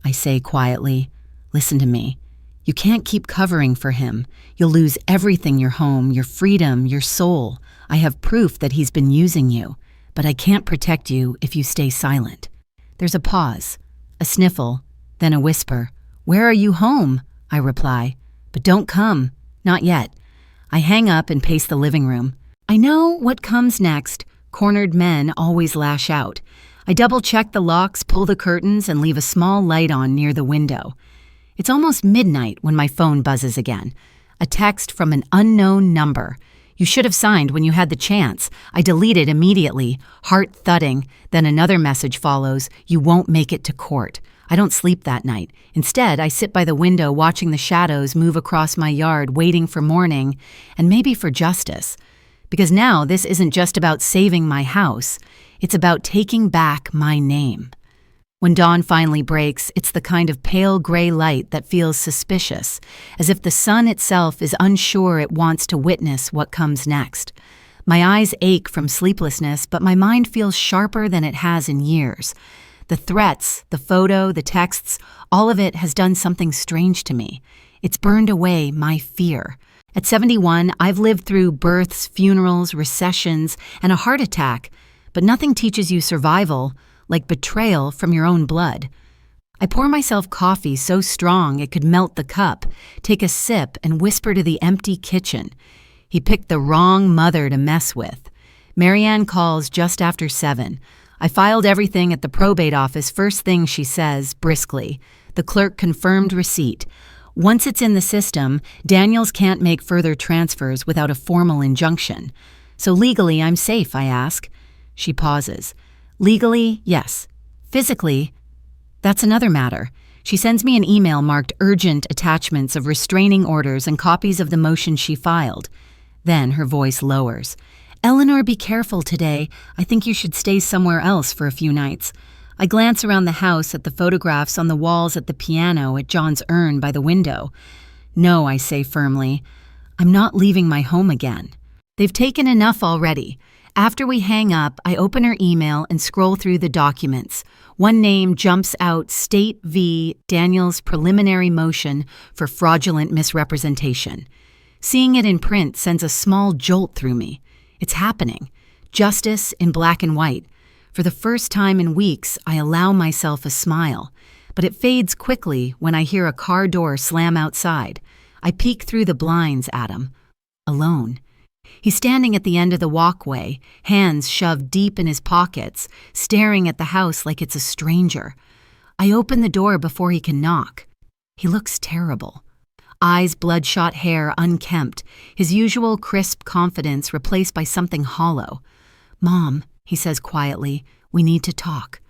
I say quietly, "listen to me. You can't keep covering for him. You'll lose everything, your home, your freedom, your soul. I have proof that he's been using you, but I can't protect you if you stay silent." There's a pause, a sniffle, then a whisper. "Where are you home?" I reply. "But don't come. Not yet." I hang up and pace the living room. I know what comes next. Cornered men always lash out. I double-check the locks, pull the curtains, and leave a small light on near the window. It's almost midnight when my phone buzzes again. A text from an unknown number. "You should have signed when you had the chance." I delete it immediately, heart thudding. Then another message follows. "You won't make it to court." I don't sleep that night. Instead, I sit by the window watching the shadows move across my yard, waiting for morning, and maybe for justice. Because now this isn't just about saving my house. It's about taking back my name. When dawn finally breaks, it's the kind of pale gray light that feels suspicious, as if the sun itself is unsure it wants to witness what comes next. My eyes ache from sleeplessness, but my mind feels sharper than it has in years. The threats, the photo, the texts, all of it has done something strange to me. It's burned away my fear. At 71, I've lived through births, funerals, recessions, and a heart attack, but nothing teaches you survival like betrayal from your own blood. I pour myself coffee so strong it could melt the cup, take a sip, and whisper to the empty kitchen. He picked the wrong mother to mess with. Marianne calls just after 7. I filed everything at the probate office. First thing she says, briskly. The clerk confirmed receipt. Once it's in the system, Daniels can't make further transfers without a formal injunction. "So legally, I'm safe," I ask. She pauses. "Legally, yes. Physically, that's another matter." She sends me an email marked urgent attachments of restraining orders and copies of the motion she filed. Then her voice lowers. "Eleanor, be careful today. I think you should stay somewhere else for a few nights." I glance around the house at the photographs on the walls, at the piano, at John's urn by the window. "No," I say firmly. "I'm not leaving my home again. They've taken enough already." After we hang up, I open her email and scroll through the documents. One name jumps out, State v. Daniels preliminary motion for fraudulent misrepresentation. Seeing it in print sends a small jolt through me. It's happening. Justice in black and white. For the first time in weeks, I allow myself a smile. But it fades quickly when I hear a car door slam outside. I peek through the blinds at him. Alone. He's standing at the end of the walkway, hands shoved deep in his pockets, staring at the house like it's a stranger. I open the door before he can knock. He looks terrible. Eyes bloodshot, hair unkempt, his usual crisp confidence replaced by something hollow. "Mom," he says quietly, "we need to talk."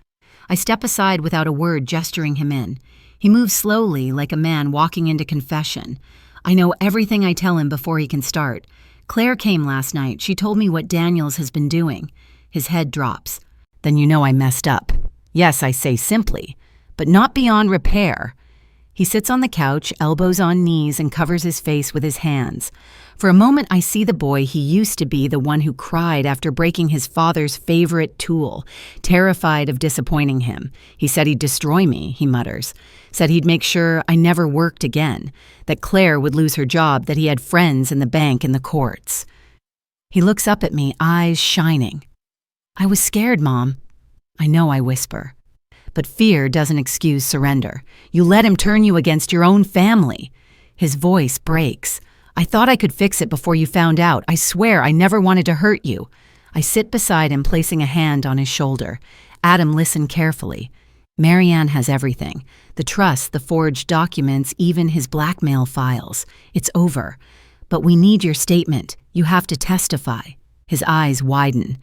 I step aside without a word, gesturing him in. He moves slowly, like a man walking into confession. I know everything I tell him before he can start. "Claire came last night. She told me what Daniels has been doing." His head drops. "Then you know I messed up." "Yes," I say simply, "but not beyond repair." He sits on the couch, elbows on knees, and covers his face with his hands. For a moment, I see the boy he used to be, the one who cried after breaking his father's favorite tool, terrified of disappointing him. "He said he'd destroy me," he mutters. "Said he'd make sure I never worked again, that Claire would lose her job, that he had friends in the bank and the courts." He looks up at me, eyes shining. "I was scared, Mom." "I know," I whisper. "But fear doesn't excuse surrender. You let him turn you against your own family." His voice breaks. "I thought I could fix it before you found out. I swear I never wanted to hurt you." I sit beside him, placing a hand on his shoulder. Adam, listen carefully. Marianne has everything. The trust, the forged documents, even his blackmail files. It's over. But we need your statement. You have to testify. His eyes widen.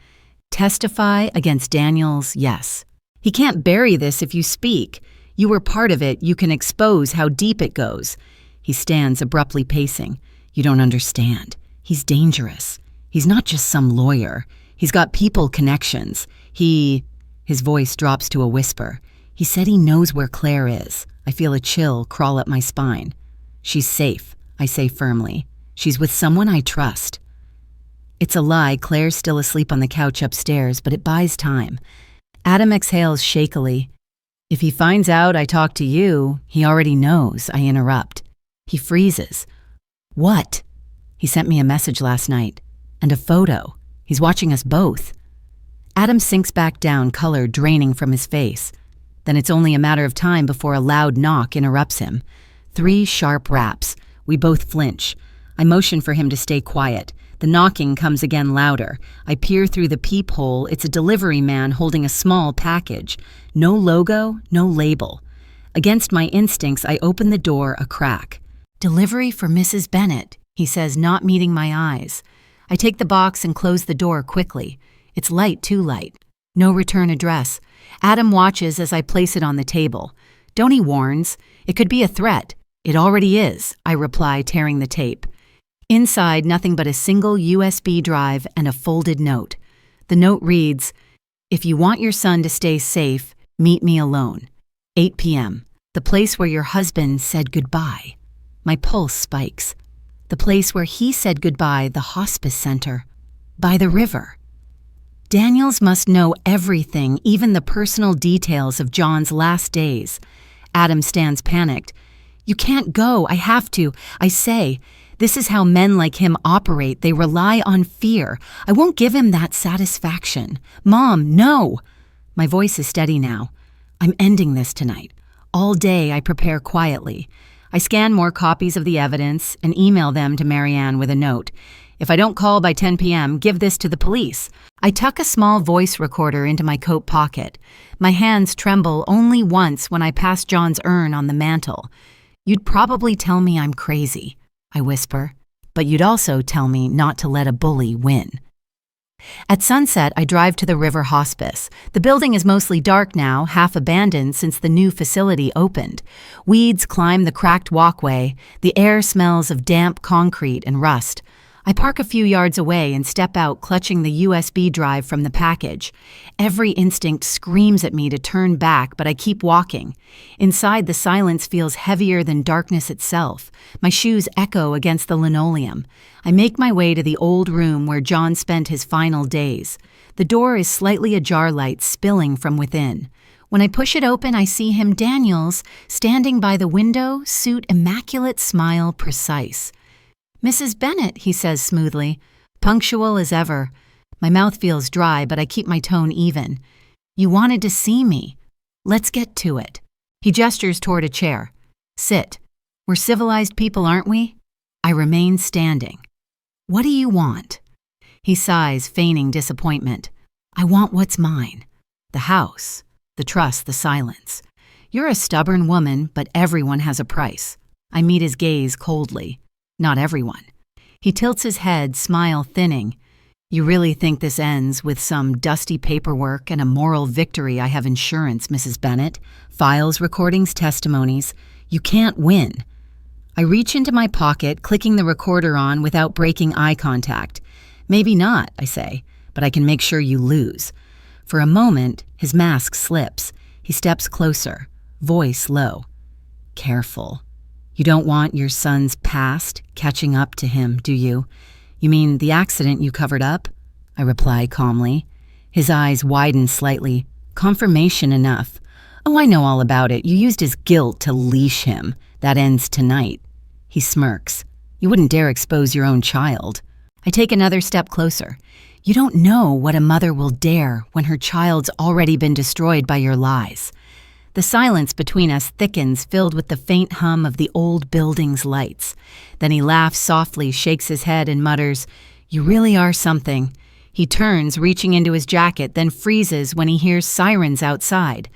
Testify against Daniels, yes. He can't bury this if you speak. You were part of it. You can expose how deep it goes. He stands abruptly pacing. You don't understand. He's dangerous. He's not just some lawyer. He's got people connections. His voice drops to a whisper. He said he knows where Claire is. I feel a chill crawl up my spine. She's safe, I say firmly. She's with someone I trust. It's a lie. Claire's still asleep on the couch upstairs, but it buys time. Adam exhales shakily. If he finds out I talk to you, he already knows, I interrupt. He freezes. What? He sent me a message last night. And a photo. He's watching us both. Adam sinks back down, color draining from his face. Then it's only a matter of time before a loud knock interrupts him. 3 sharp raps. We both flinch. I motion for him to stay quiet. The knocking comes again louder. I peer through the peephole. It's a delivery man holding a small package. No logo, no label. Against my instincts, I open the door a crack. Delivery for Mrs. Bennett, he says, not meeting my eyes. I take the box and close the door quickly. It's light, too light. No return address. Adam watches as I place it on the table. Don't he warns? It could be a threat. It already is, I reply, tearing the tape. Inside, nothing but a single USB drive and a folded note. The note reads, "If you want your son to stay safe, meet me alone. 8 p.m. The place where your husband said goodbye." My pulse spikes. The place where he said goodbye, the hospice center. By the river. Daniels must know everything, even the personal details of John's last days. Adam stands panicked. "You can't go. I have to. I say, this is how men like him operate. They rely on fear. I won't give him that satisfaction. Mom, no." My voice is steady now. I'm ending this tonight. All day I prepare quietly. I scan more copies of the evidence and email them to Marianne with a note. If I don't call by 10 p.m., give this to the police. I tuck a small voice recorder into my coat pocket. My hands tremble only once when I pass John's urn on the mantel. "You'd probably tell me I'm crazy," I whisper, "but you'd also tell me not to let a bully win." At sunset, I drive to the River Hospice. The building is mostly dark now, half abandoned since the new facility opened. Weeds climb the cracked walkway. The air smells of damp concrete and rust. I park a few yards away and step out, clutching the USB drive from the package. Every instinct screams at me to turn back, but I keep walking. Inside, the silence feels heavier than darkness itself. My shoes echo against the linoleum. I make my way to the old room where John spent his final days. The door is slightly ajar, light spilling from within. When I push it open, I see him, Daniels, standing by the window, suit immaculate, smile precise. "Mrs. Bennett," he says smoothly, punctual as ever. My mouth feels dry, but I keep my tone even. "You wanted to see me. Let's get to it." He gestures toward a chair. "Sit. We're civilized people, aren't we?" I remain standing. "What do you want?" He sighs, feigning disappointment. "I want what's mine. The house, the trust, the silence. You're a stubborn woman, but everyone has a price." I meet his gaze coldly. "Not everyone." He tilts his head, smile thinning. "You really think this ends with some dusty paperwork and a moral victory? I have insurance, Mrs. Bennett. Files, recordings, testimonies. You can't win." I reach into my pocket, clicking the recorder on without breaking eye contact. "Maybe not," I say, "but I can make sure you lose." For a moment, his mask slips. He steps closer, voice low. "Careful. You don't want your son's past catching up to him, do you? You mean the accident you covered up?" I reply calmly. His eyes widen slightly. "Confirmation enough." "Oh, I know all about it. You used his guilt to leash him. That ends tonight." He smirks. "You wouldn't dare expose your own child." I take another step closer. "You don't know what a mother will dare when her child's already been destroyed by your lies." The silence between us thickens, filled with the faint hum of the old building's lights. Then he laughs softly, shakes his head, and mutters, "You really are something." He turns, reaching into his jacket, then freezes when he hears sirens outside.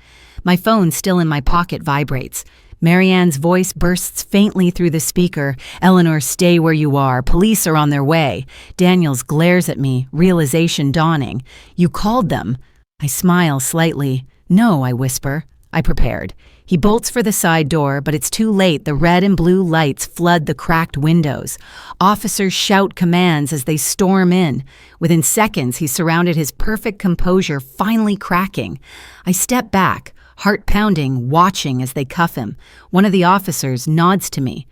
My phone, still in my pocket, vibrates. Marianne's voice bursts faintly through the speaker. "Eleanor, stay where you are. Police are on their way." Daniels glares at me, realization dawning. "You called them?" I smile slightly. "No," I whisper. I prepared. He bolts for the side door, but it's too late. The red and blue lights flood the cracked windows. Officers shout commands as they storm in. Within seconds, he's surrounded, his perfect composure finally cracking. I step back, heart pounding, watching as they cuff him. One of the officers nods to me.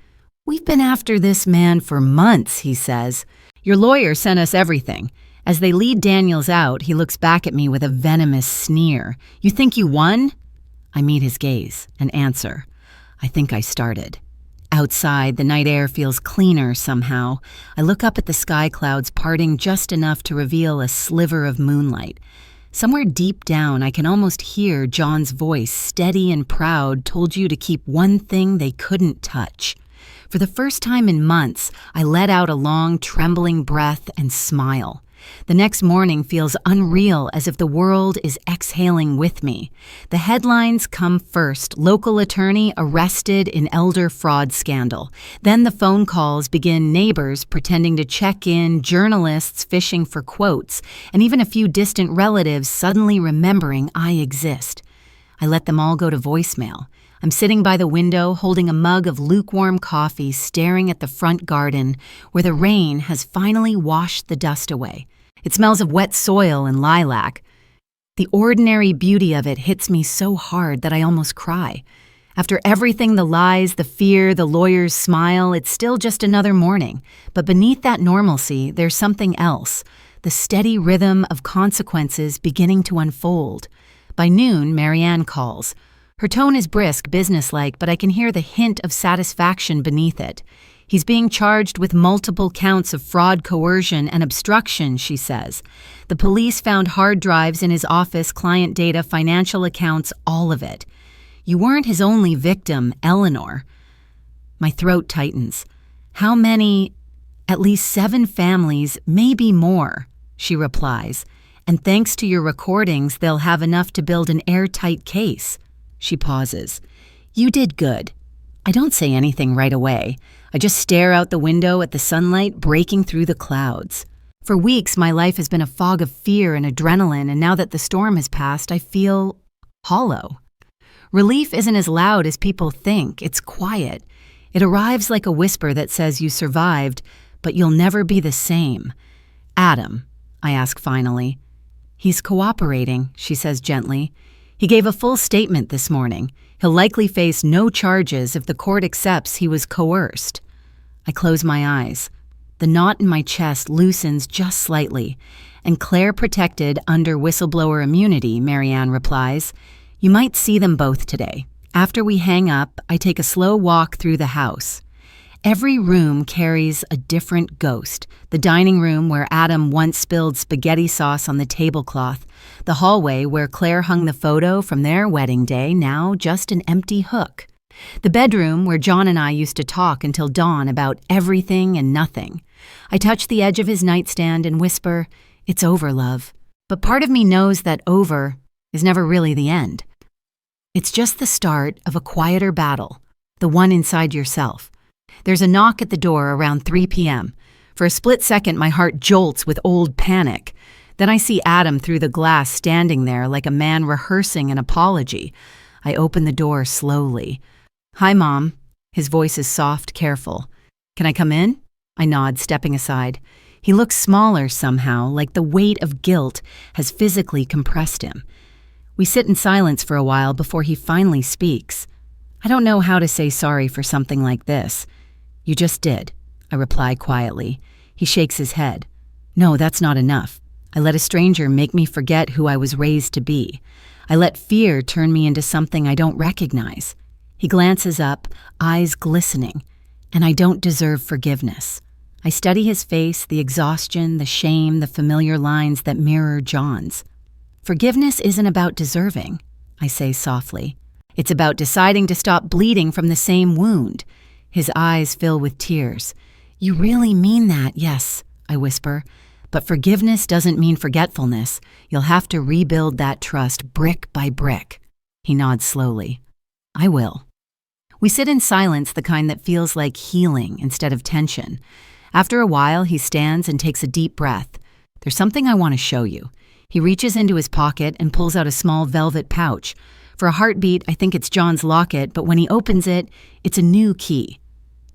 "We've been after this man for months," he says. "Your lawyer sent us everything." As they lead Daniels out, he looks back at me with a venomous sneer. "You think you won?" I meet his gaze and answer. "I think I started." Outside, the night air feels cleaner somehow. I look up at the sky clouds parting just enough to reveal a sliver of moonlight. Somewhere deep down, I can almost hear John's voice, steady and proud, told you to keep one thing they couldn't touch. For the first time in months, I let out a long, trembling breath and smile. The next morning feels unreal, as if the world is exhaling with me. The headlines come first: local attorney arrested in elder fraud scandal. Then the phone calls begin, neighbors pretending to check in, journalists fishing for quotes, and even a few distant relatives suddenly remembering I exist. I let them all go to voicemail. I'm sitting by the window, holding a mug of lukewarm coffee, staring at the front garden, where the rain has finally washed the dust away. It smells of wet soil and lilac. The ordinary beauty of it hits me so hard that I almost cry. After everything, the lies, the fear, the lawyer's smile, it's still just another morning. But beneath that normalcy, there's something else, the steady rhythm of consequences beginning to unfold. By noon, Marianne calls. Her tone is brisk, businesslike, but I can hear the hint of satisfaction beneath it. "He's being charged with multiple counts of fraud, coercion, and obstruction," she says. "The police found hard drives in his office, client data, financial accounts, all of it." "You weren't his only victim, Eleanor." My throat tightens. "How many?" "At least 7 families, maybe more," she replies. "And thanks to your recordings, they'll have enough to build an airtight case." She pauses. "You did good." I don't say anything right away. I just stare out the window at the sunlight breaking through the clouds. For weeks, my life has been a fog of fear and adrenaline, and now that the storm has passed, I feel hollow. Relief isn't as loud as people think. It's quiet. It arrives like a whisper that says you survived, but you'll never be the same. "Adam," I ask finally. "He's cooperating," she says gently. "He gave a full statement this morning. He'll likely face no charges if the court accepts he was coerced." I close my eyes. The knot in my chest loosens just slightly. "And Claire protected under whistleblower immunity," Marianne replies. "You might see them both today." After we hang up, I take a slow walk through the house. Every room carries a different ghost. The dining room, where Adam once spilled spaghetti sauce on the tablecloth. The hallway, where Claire hung the photo from their wedding day, now just an empty hook. The bedroom, where John and I used to talk until dawn about everything and nothing. I touch the edge of his nightstand and whisper, "It's over, love." But part of me knows that over is never really the end. It's just the start of a quieter battle, the one inside yourself. There's a knock at the door around 3 p.m. For a split second, my heart jolts with old panic. Then I see Adam through the glass, standing there like a man rehearsing an apology. I open the door slowly. "Hi, Mom." His voice is soft, careful. "Can I come in?" I nod, stepping aside. He looks smaller somehow, like the weight of guilt has physically compressed him. We sit in silence for a while before he finally speaks. "I don't know how to say sorry for something like this." "You just did," I reply quietly. He shakes his head. "No, that's not enough. I let a stranger make me forget who I was raised to be. I let fear turn me into something I don't recognize." He glances up, eyes glistening. "And I don't deserve forgiveness." I study his face, the exhaustion, the shame, the familiar lines that mirror John's. "Forgiveness isn't about deserving," I say softly. "It's about deciding to stop bleeding from the same wound." His eyes fill with tears. "You really mean that?" "Yes," I whisper. "But forgiveness doesn't mean forgetfulness. You'll have to rebuild that trust brick by brick." He nods slowly. I will. We sit in silence, the kind that feels like healing instead of tension. After a while, he stands and takes a deep breath. There's something I want to show you. He reaches into his pocket and pulls out a small velvet pouch. For a heartbeat, I think it's John's locket, but when he opens it, it's a new key.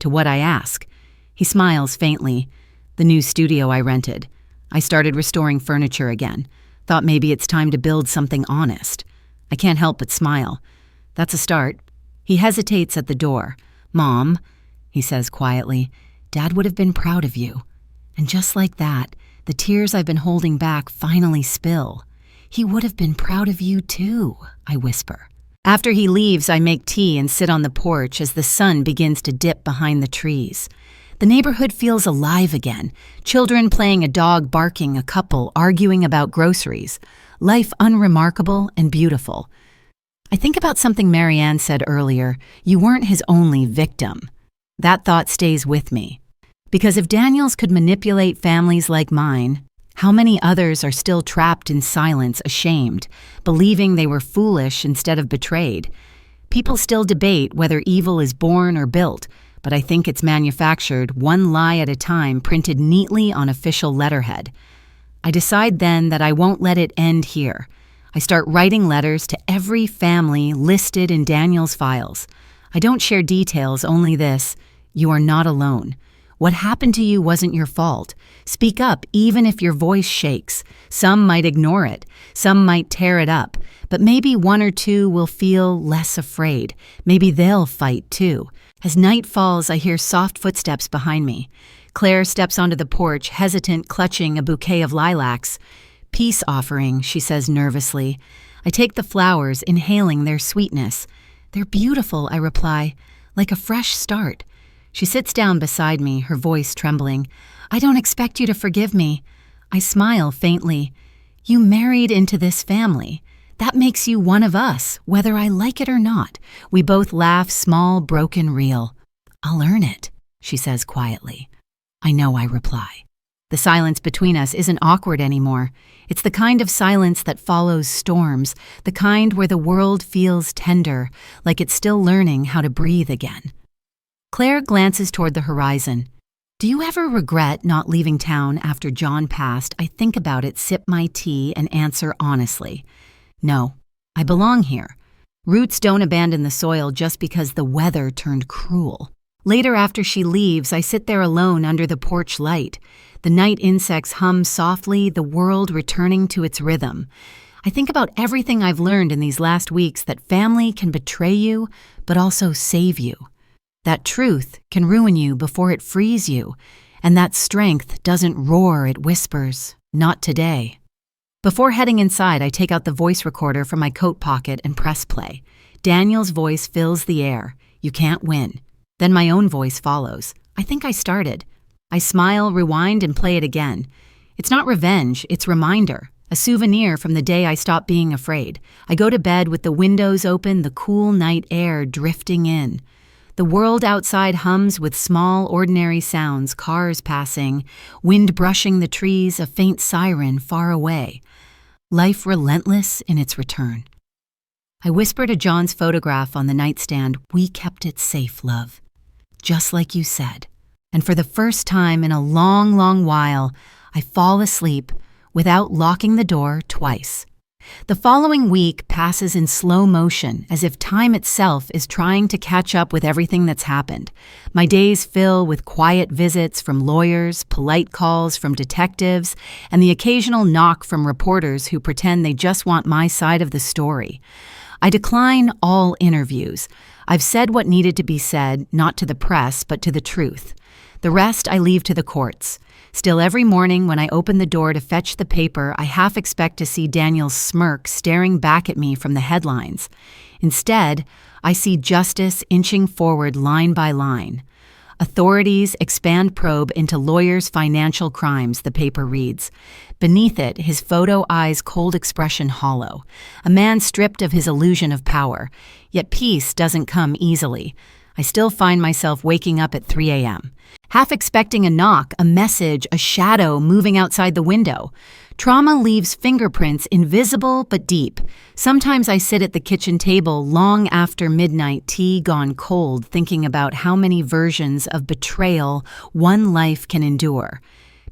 To what I ask. He smiles faintly. The new studio I rented. I started restoring furniture again. Thought maybe it's time to build something honest. I can't help but smile. That's a start. He hesitates at the door. Mom, he says quietly, Dad would have been proud of you. And just like that, the tears I've been holding back finally spill. He would have been proud of you too, I whisper. After he leaves, I make tea and sit on the porch as the sun begins to dip behind the trees. The neighborhood feels alive again. Children playing, a dog barking, a couple arguing about groceries. Life unremarkable and beautiful. I think about something Marianne said earlier. You weren't his only victim. That thought stays with me. Because if Daniels could manipulate families like mine, how many others are still trapped in silence, ashamed, believing they were foolish instead of betrayed? People still debate whether evil is born or built, but I think it's manufactured, one lie at a time, printed neatly on official letterhead. I decide then that I won't let it end here. I start writing letters to every family listed in Daniel's files. I don't share details, only this: you are not alone. What happened to you wasn't your fault. Speak up, even if your voice shakes. Some might ignore it. Some might tear it up. But maybe one or two will feel less afraid. Maybe they'll fight too. As night falls, I hear soft footsteps behind me. Claire steps onto the porch, hesitant, clutching a bouquet of lilacs. Peace offering, she says nervously. I take the flowers, inhaling their sweetness. They're beautiful, I reply, like a fresh start. She sits down beside me, her voice trembling. I don't expect you to forgive me. I smile faintly. You married into this family. That makes you one of us, whether I like it or not. We both laugh, small, broken, real. I'll earn it, she says quietly. I know, I reply. The silence between us isn't awkward anymore. It's the kind of silence that follows storms, the kind where the world feels tender, like it's still learning how to breathe again. Claire glances toward the horizon. Do you ever regret not leaving town after John passed? I think about it, sip my tea, and answer honestly. No, I belong here. Roots don't abandon the soil just because the weather turned cruel. Later, after she leaves, I sit there alone under the porch light. The night insects hum softly, the world returning to its rhythm. I think about everything I've learned in these last weeks, that family can betray you, but also save you. That truth can ruin you before it frees you, and that strength doesn't roar, it whispers, not today. Before heading inside, I take out the voice recorder from my coat pocket and press play. Daniel's voice fills the air. You can't win. Then my own voice follows. I think I started. I smile, rewind, and play it again. It's not revenge, it's reminder. A souvenir from the day I stopped being afraid. I go to bed with the windows open, the cool night air drifting in. The world outside hums with small, ordinary sounds, cars passing, wind brushing the trees, a faint siren far away. Life relentless in its return. I whisper to John's photograph on the nightstand, we kept it safe, love. Just like you said. And for the first time in a long, long while, I fall asleep without locking the door twice. The following week passes in slow motion, as if time itself is trying to catch up with everything that's happened. My days fill with quiet visits from lawyers, polite calls from detectives, and the occasional knock from reporters who pretend they just want my side of the story. I decline all interviews. I've said what needed to be said, not to the press, but to the truth. The rest I leave to the courts. Still, every morning when I open the door to fetch the paper, I half expect to see Daniel's smirk staring back at me from the headlines. Instead, I see justice inching forward line by line. Authorities expand probe into lawyers' financial crimes, the paper reads. Beneath it, his photo eyes cold expression hollow. A man stripped of his illusion of power. Yet peace doesn't come easily. I still find myself waking up at 3 a.m., half expecting a knock, a message, a shadow moving outside the window. Trauma leaves fingerprints invisible but deep. Sometimes I sit at the kitchen table long after midnight, tea gone cold, thinking about how many versions of betrayal one life can endure.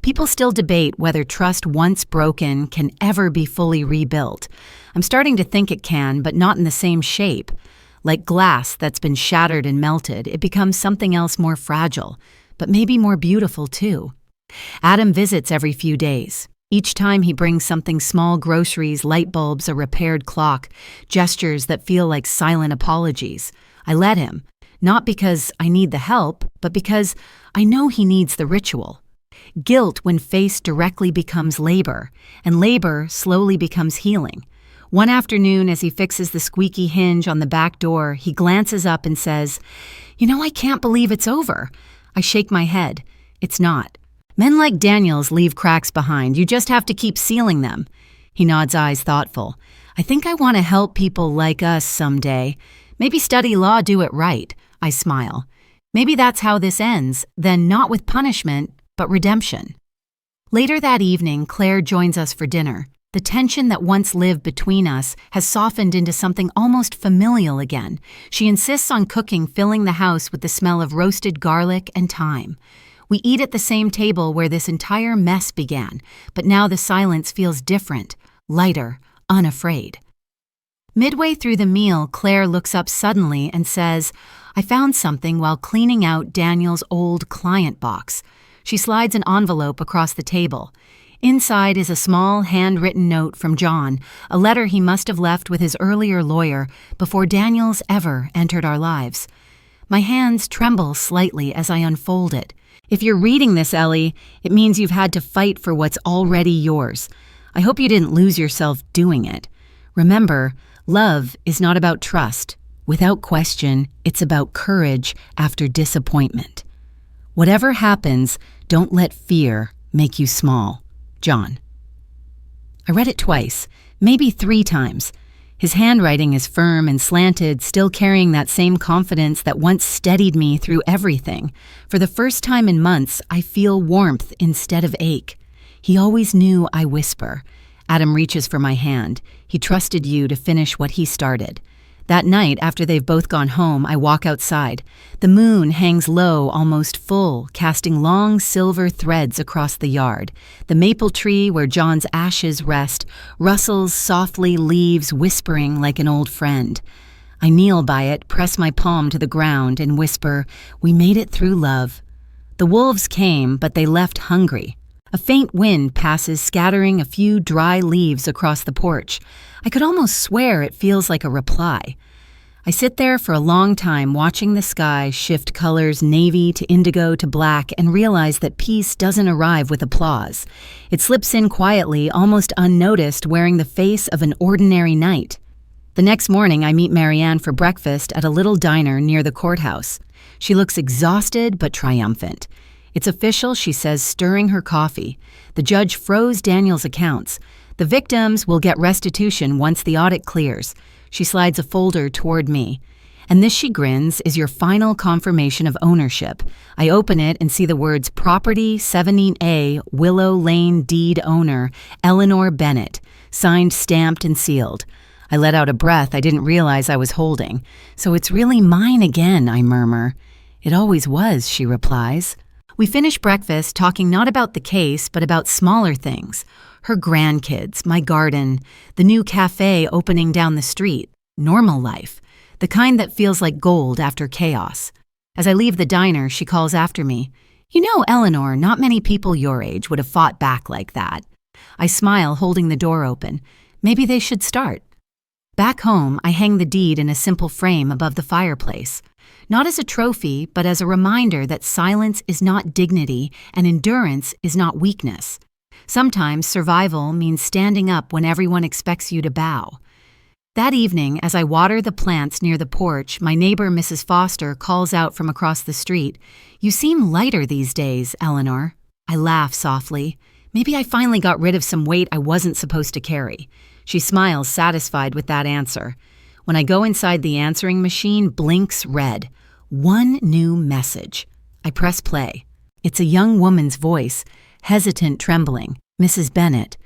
People still debate whether trust once broken can ever be fully rebuilt. I'm starting to think it can, but not in the same shape. Like glass that's been shattered and melted, it becomes something else more fragile, but maybe more beautiful too. Adam visits every few days. Each time he brings something small: groceries, light bulbs, a repaired clock, gestures that feel like silent apologies. I let him, not because I need the help, but because I know he needs the ritual. Guilt, when faced directly, becomes labor, and labor slowly becomes healing. One afternoon, as he fixes the squeaky hinge on the back door, he glances up and says, I can't believe it's over." I shake my head. It's not. Men like Daniel's leave cracks behind. You just have to keep sealing them. He nods, eyes thoughtful. I think I want to help people like us someday. Maybe study law, do it right. I smile. Maybe that's how this ends, then not with punishment, but redemption. Later that evening, Claire joins us for dinner. The tension that once lived between us has softened into something almost familial again. She insists on cooking, filling the house with the smell of roasted garlic and thyme. We eat at the same table where this entire mess began, but now the silence feels different, lighter, unafraid. Midway through the meal, Claire looks up suddenly and says, "I found something while cleaning out Daniel's old client box." She slides an envelope across the table. Inside is a small, handwritten note from John, a letter he must have left with his earlier lawyer before Daniel's ever entered our lives. My hands tremble slightly as I unfold it. If you're reading this, Ellie, it means you've had to fight for what's already yours. I hope you didn't lose yourself doing it. Remember, love is not about trust. Without question, it's about courage after disappointment. Whatever happens, don't let fear make you small. John. I read it twice, maybe 3 times. His handwriting is firm and slanted, still carrying that same confidence that once steadied me through everything. For the first time in months, I feel warmth instead of ache. He always knew I whisper. Adam reaches for my hand. He trusted you to finish what he started. That night, after they've both gone home, I walk outside. The moon hangs low, almost full, casting long silver threads across the yard. The maple tree where John's ashes rest rustles softly, leaves whispering like an old friend. I kneel by it, press my palm to the ground, and whisper, "We made it through, love." The wolves came, but they left hungry. A faint wind passes, scattering a few dry leaves across the porch. I could almost swear it feels like a reply. I sit there for a long time, watching the sky shift colors, navy to indigo to black, and realize that peace doesn't arrive with applause. It slips in quietly, almost unnoticed, wearing the face of an ordinary night. The next morning, I meet Marianne for breakfast at a little diner near the courthouse. She looks exhausted but triumphant. "It's official," she says, stirring her coffee. "The judge froze Daniel's accounts. The victims will get restitution once the audit clears." She slides a folder toward me. "And this," she grins, "is your final confirmation of ownership." I open it and see the words Property 17A, Willow Lane Deed Owner, Eleanor Bennett, signed, stamped, and sealed. I let out a breath I didn't realize I was holding. "So it's really mine again," I murmur. "It always was," she replies. We finish breakfast talking not about the case, but about smaller things. Her grandkids, my garden, the new cafe opening down the street, normal life, the kind that feels like gold after chaos. As I leave the diner, she calls after me. "You know, Eleanor, not many people your age would have fought back like that." I smile, holding the door open. Maybe they should start. Back home, I hang the deed in a simple frame above the fireplace. Not as a trophy, but as a reminder that silence is not dignity and endurance is not weakness. Sometimes survival means standing up when everyone expects you to bow. That evening, as I water the plants near the porch, my neighbor, Mrs. Foster, calls out from across the street, "You seem lighter these days, Eleanor." I laugh softly. Maybe I finally got rid of some weight I wasn't supposed to carry. She smiles, satisfied with that answer. When I go inside, the answering machine blinks red. One new message. I press play. It's a young woman's voice, hesitant, trembling. "Mrs. Bennett,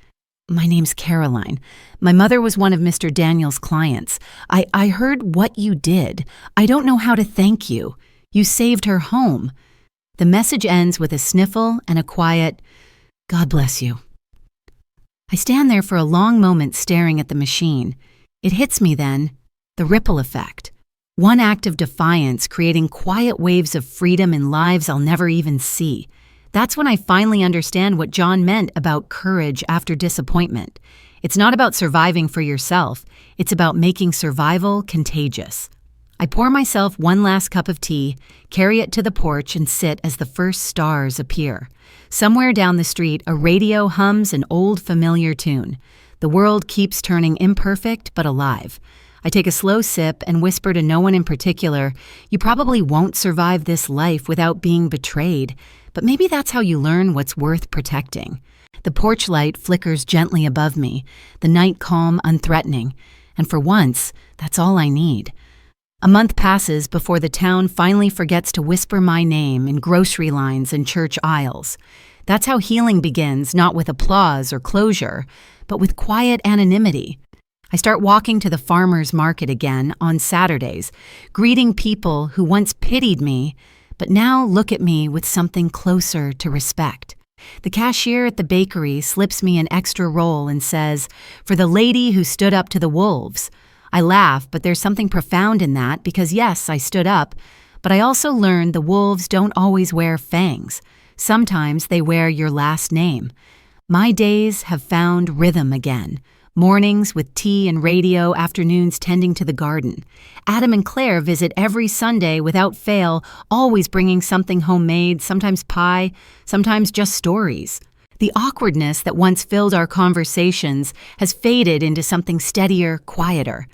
My name's Caroline. My mother was one of Mr. Daniel's clients. I heard what you did. I don't know how to thank you. You saved her home." The message ends with a sniffle and a quiet, "God bless you." I stand there for a long moment staring at the machine. It hits me then, the ripple effect. One act of defiance creating quiet waves of freedom in lives I'll never even see. That's when I finally understand what John meant about courage after disappointment. It's not about surviving for yourself, it's about making survival contagious. I pour myself one last cup of tea, carry it to the porch, and sit as the first stars appear. Somewhere down the street, a radio hums an old familiar tune. The world keeps turning imperfect but alive. I take a slow sip and whisper to no one in particular, "You probably won't survive this life without being betrayed, but maybe that's how you learn what's worth protecting." The porch light flickers gently above me, the night calm, unthreatening, and for once, that's all I need. A month passes before the town finally forgets to whisper my name in grocery lines and church aisles. That's how healing begins, not with applause or closure, but with quiet anonymity. I start walking to the farmers' market again on Saturdays, greeting people who once pitied me, but now look at me with something closer to respect. The cashier at the bakery slips me an extra roll and says, "For the lady who stood up to the wolves." I laugh, but there's something profound in that because yes, I stood up, but I also learned the wolves don't always wear fangs. Sometimes they wear your last name. My days have found rhythm again. Mornings with tea and radio, afternoons tending to the garden. Adam and Claire visit every Sunday without fail, always bringing something homemade, sometimes pie, sometimes just stories. The awkwardness that once filled our conversations has faded into something steadier, quieter.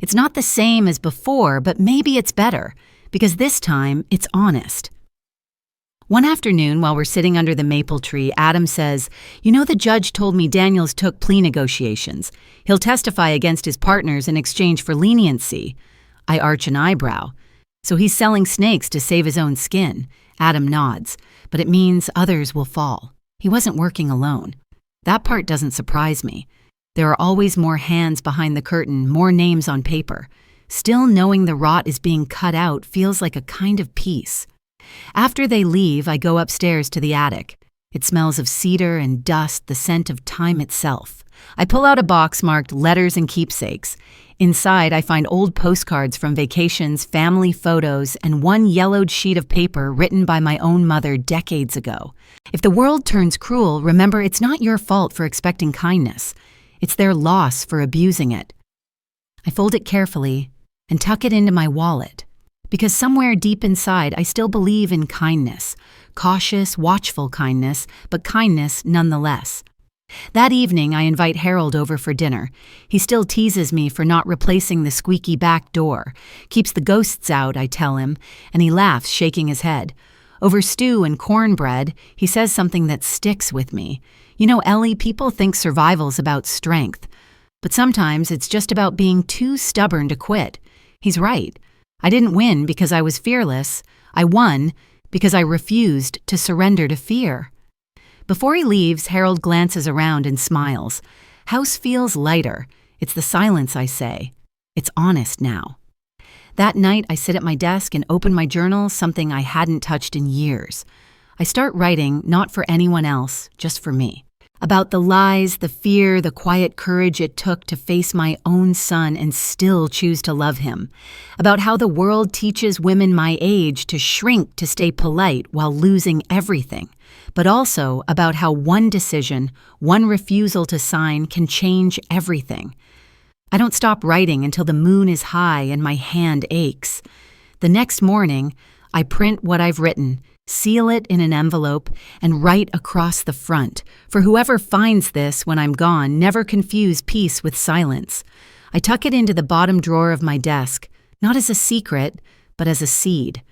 It's not the same as before, but maybe it's better, because this time it's honest. One afternoon, while we're sitting under the maple tree, Adam says, "You know, the judge told me Daniels took plea negotiations. He'll testify against his partners in exchange for leniency." I arch an eyebrow. "So he's selling snakes to save his own skin." Adam nods, "But it means others will fall. He wasn't working alone." That part doesn't surprise me. There are always more hands behind the curtain, more names on paper. Still, knowing the rot is being cut out feels like a kind of peace. After they leave, I go upstairs to the attic. It smells of cedar and dust, the scent of time itself. I pull out a box marked Letters and Keepsakes. Inside, I find old postcards from vacations, family photos, and one yellowed sheet of paper written by my own mother decades ago. "If the world turns cruel, remember it's not your fault for expecting kindness. It's their loss for abusing it." I fold it carefully and tuck it into my wallet, because somewhere deep inside I still believe in kindness. Cautious, watchful kindness, but kindness nonetheless. That evening, I invite Harold over for dinner. He still teases me for not replacing the squeaky back door. Keeps the ghosts out, I tell him, and he laughs, shaking his head. Over stew and cornbread, he says something that sticks with me. "You know, Ellie, people think survival's about strength, but sometimes it's just about being too stubborn to quit." He's right. I didn't win because I was fearless. I won because I refused to surrender to fear. Before he leaves, Harold glances around and smiles. House feels lighter. It's the silence, I say. It's honest now. That night, I sit at my desk and open my journal, something I hadn't touched in years. I start writing, not for anyone else, just for me. About the lies, the fear, the quiet courage it took to face my own son and still choose to love him. About how the world teaches women my age to shrink to stay polite while losing everything. But also about how one decision, one refusal to sign can change everything. I don't stop writing until the moon is high and my hand aches. The next morning, I print what I've written, seal it in an envelope, and write across the front. For whoever finds this when I'm gone, never confuse peace with silence. I tuck it into the bottom drawer of my desk, not as a secret, but as a seed.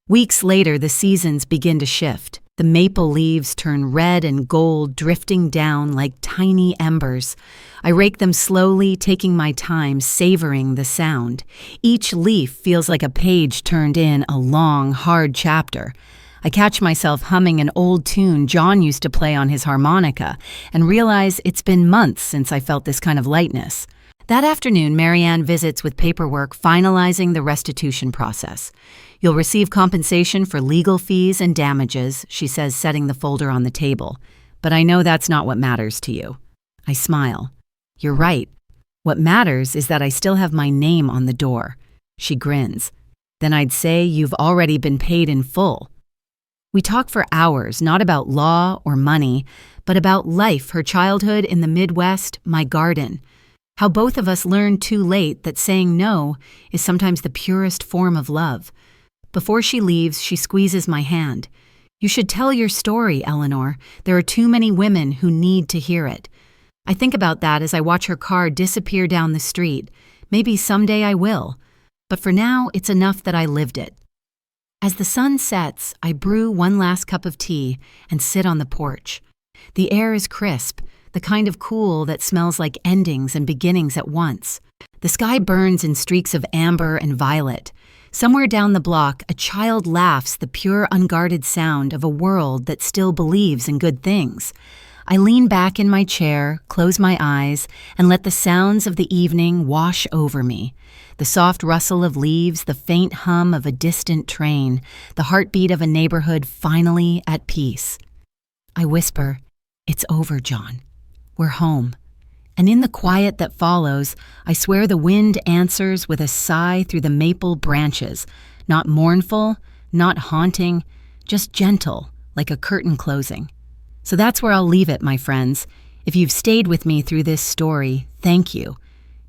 Weeks later, the seasons begin to shift. The maple leaves turn red and gold, drifting down like tiny embers. I rake them slowly, taking my time, savoring the sound. Each leaf feels like a page turned in a long, hard chapter. I catch myself humming an old tune John used to play on his harmonica and realize it's been months since I felt this kind of lightness. That afternoon, Marianne visits with paperwork finalizing the restitution process. You'll receive compensation for legal fees and damages, she says, setting the folder on the table. But I know that's not what matters to you. I smile. You're right. What matters is that I still have my name on the door. She grins. Then I'd say you've already been paid in full. We talk for hours, not about law or money, but about life, her childhood in the Midwest, my garden. How both of us learned too late that saying no is sometimes the purest form of love. Before she leaves, she squeezes my hand. You should tell your story, Eleanor. There are too many women who need to hear it. I think about that as I watch her car disappear down the street. Maybe someday I will. But for now, it's enough that I lived it. As the sun sets, I brew one last cup of tea and sit on the porch. The air is crisp, the kind of cool that smells like endings and beginnings at once. The sky burns in streaks of amber and violet. Somewhere down the block, a child laughs the pure, unguarded sound of a world that still believes in good things. I lean back in my chair, close my eyes, and let the sounds of the evening wash over me. The soft rustle of leaves, the faint hum of a distant train, the heartbeat of a neighborhood finally at peace. I whisper, "It's over, John. We're home." And in the quiet that follows, I swear the wind answers with a sigh through the maple branches, not mournful, not haunting, just gentle, like a curtain closing. So that's where I'll leave it, my friends. If you've stayed with me through this story, thank you.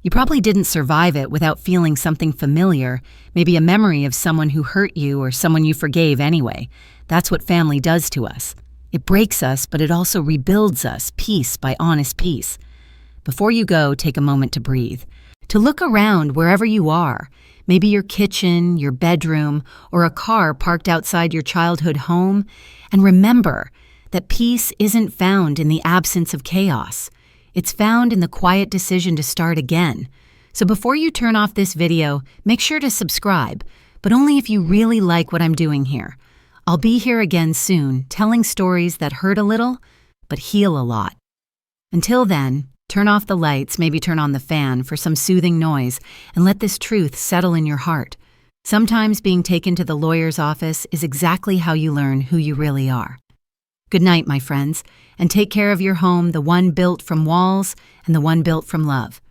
You probably didn't survive it without feeling something familiar, maybe a memory of someone who hurt you or someone you forgave anyway. That's what family does to us. It breaks us, but it also rebuilds us, piece by honest piece. Before you go, take a moment to breathe, to look around wherever you are, maybe your kitchen, your bedroom, or a car parked outside your childhood home, and remember that peace isn't found in the absence of chaos. It's found in the quiet decision to start again. So before you turn off this video, make sure to subscribe, but only if you really like what I'm doing here. I'll be here again soon, telling stories that hurt a little, but heal a lot. Until then, turn off the lights, maybe turn on the fan for some soothing noise, and let this truth settle in your heart. Sometimes being taken to the lawyer's office is exactly how you learn who you really are. Good night, my friends, and take care of your home, the one built from walls and the one built from love.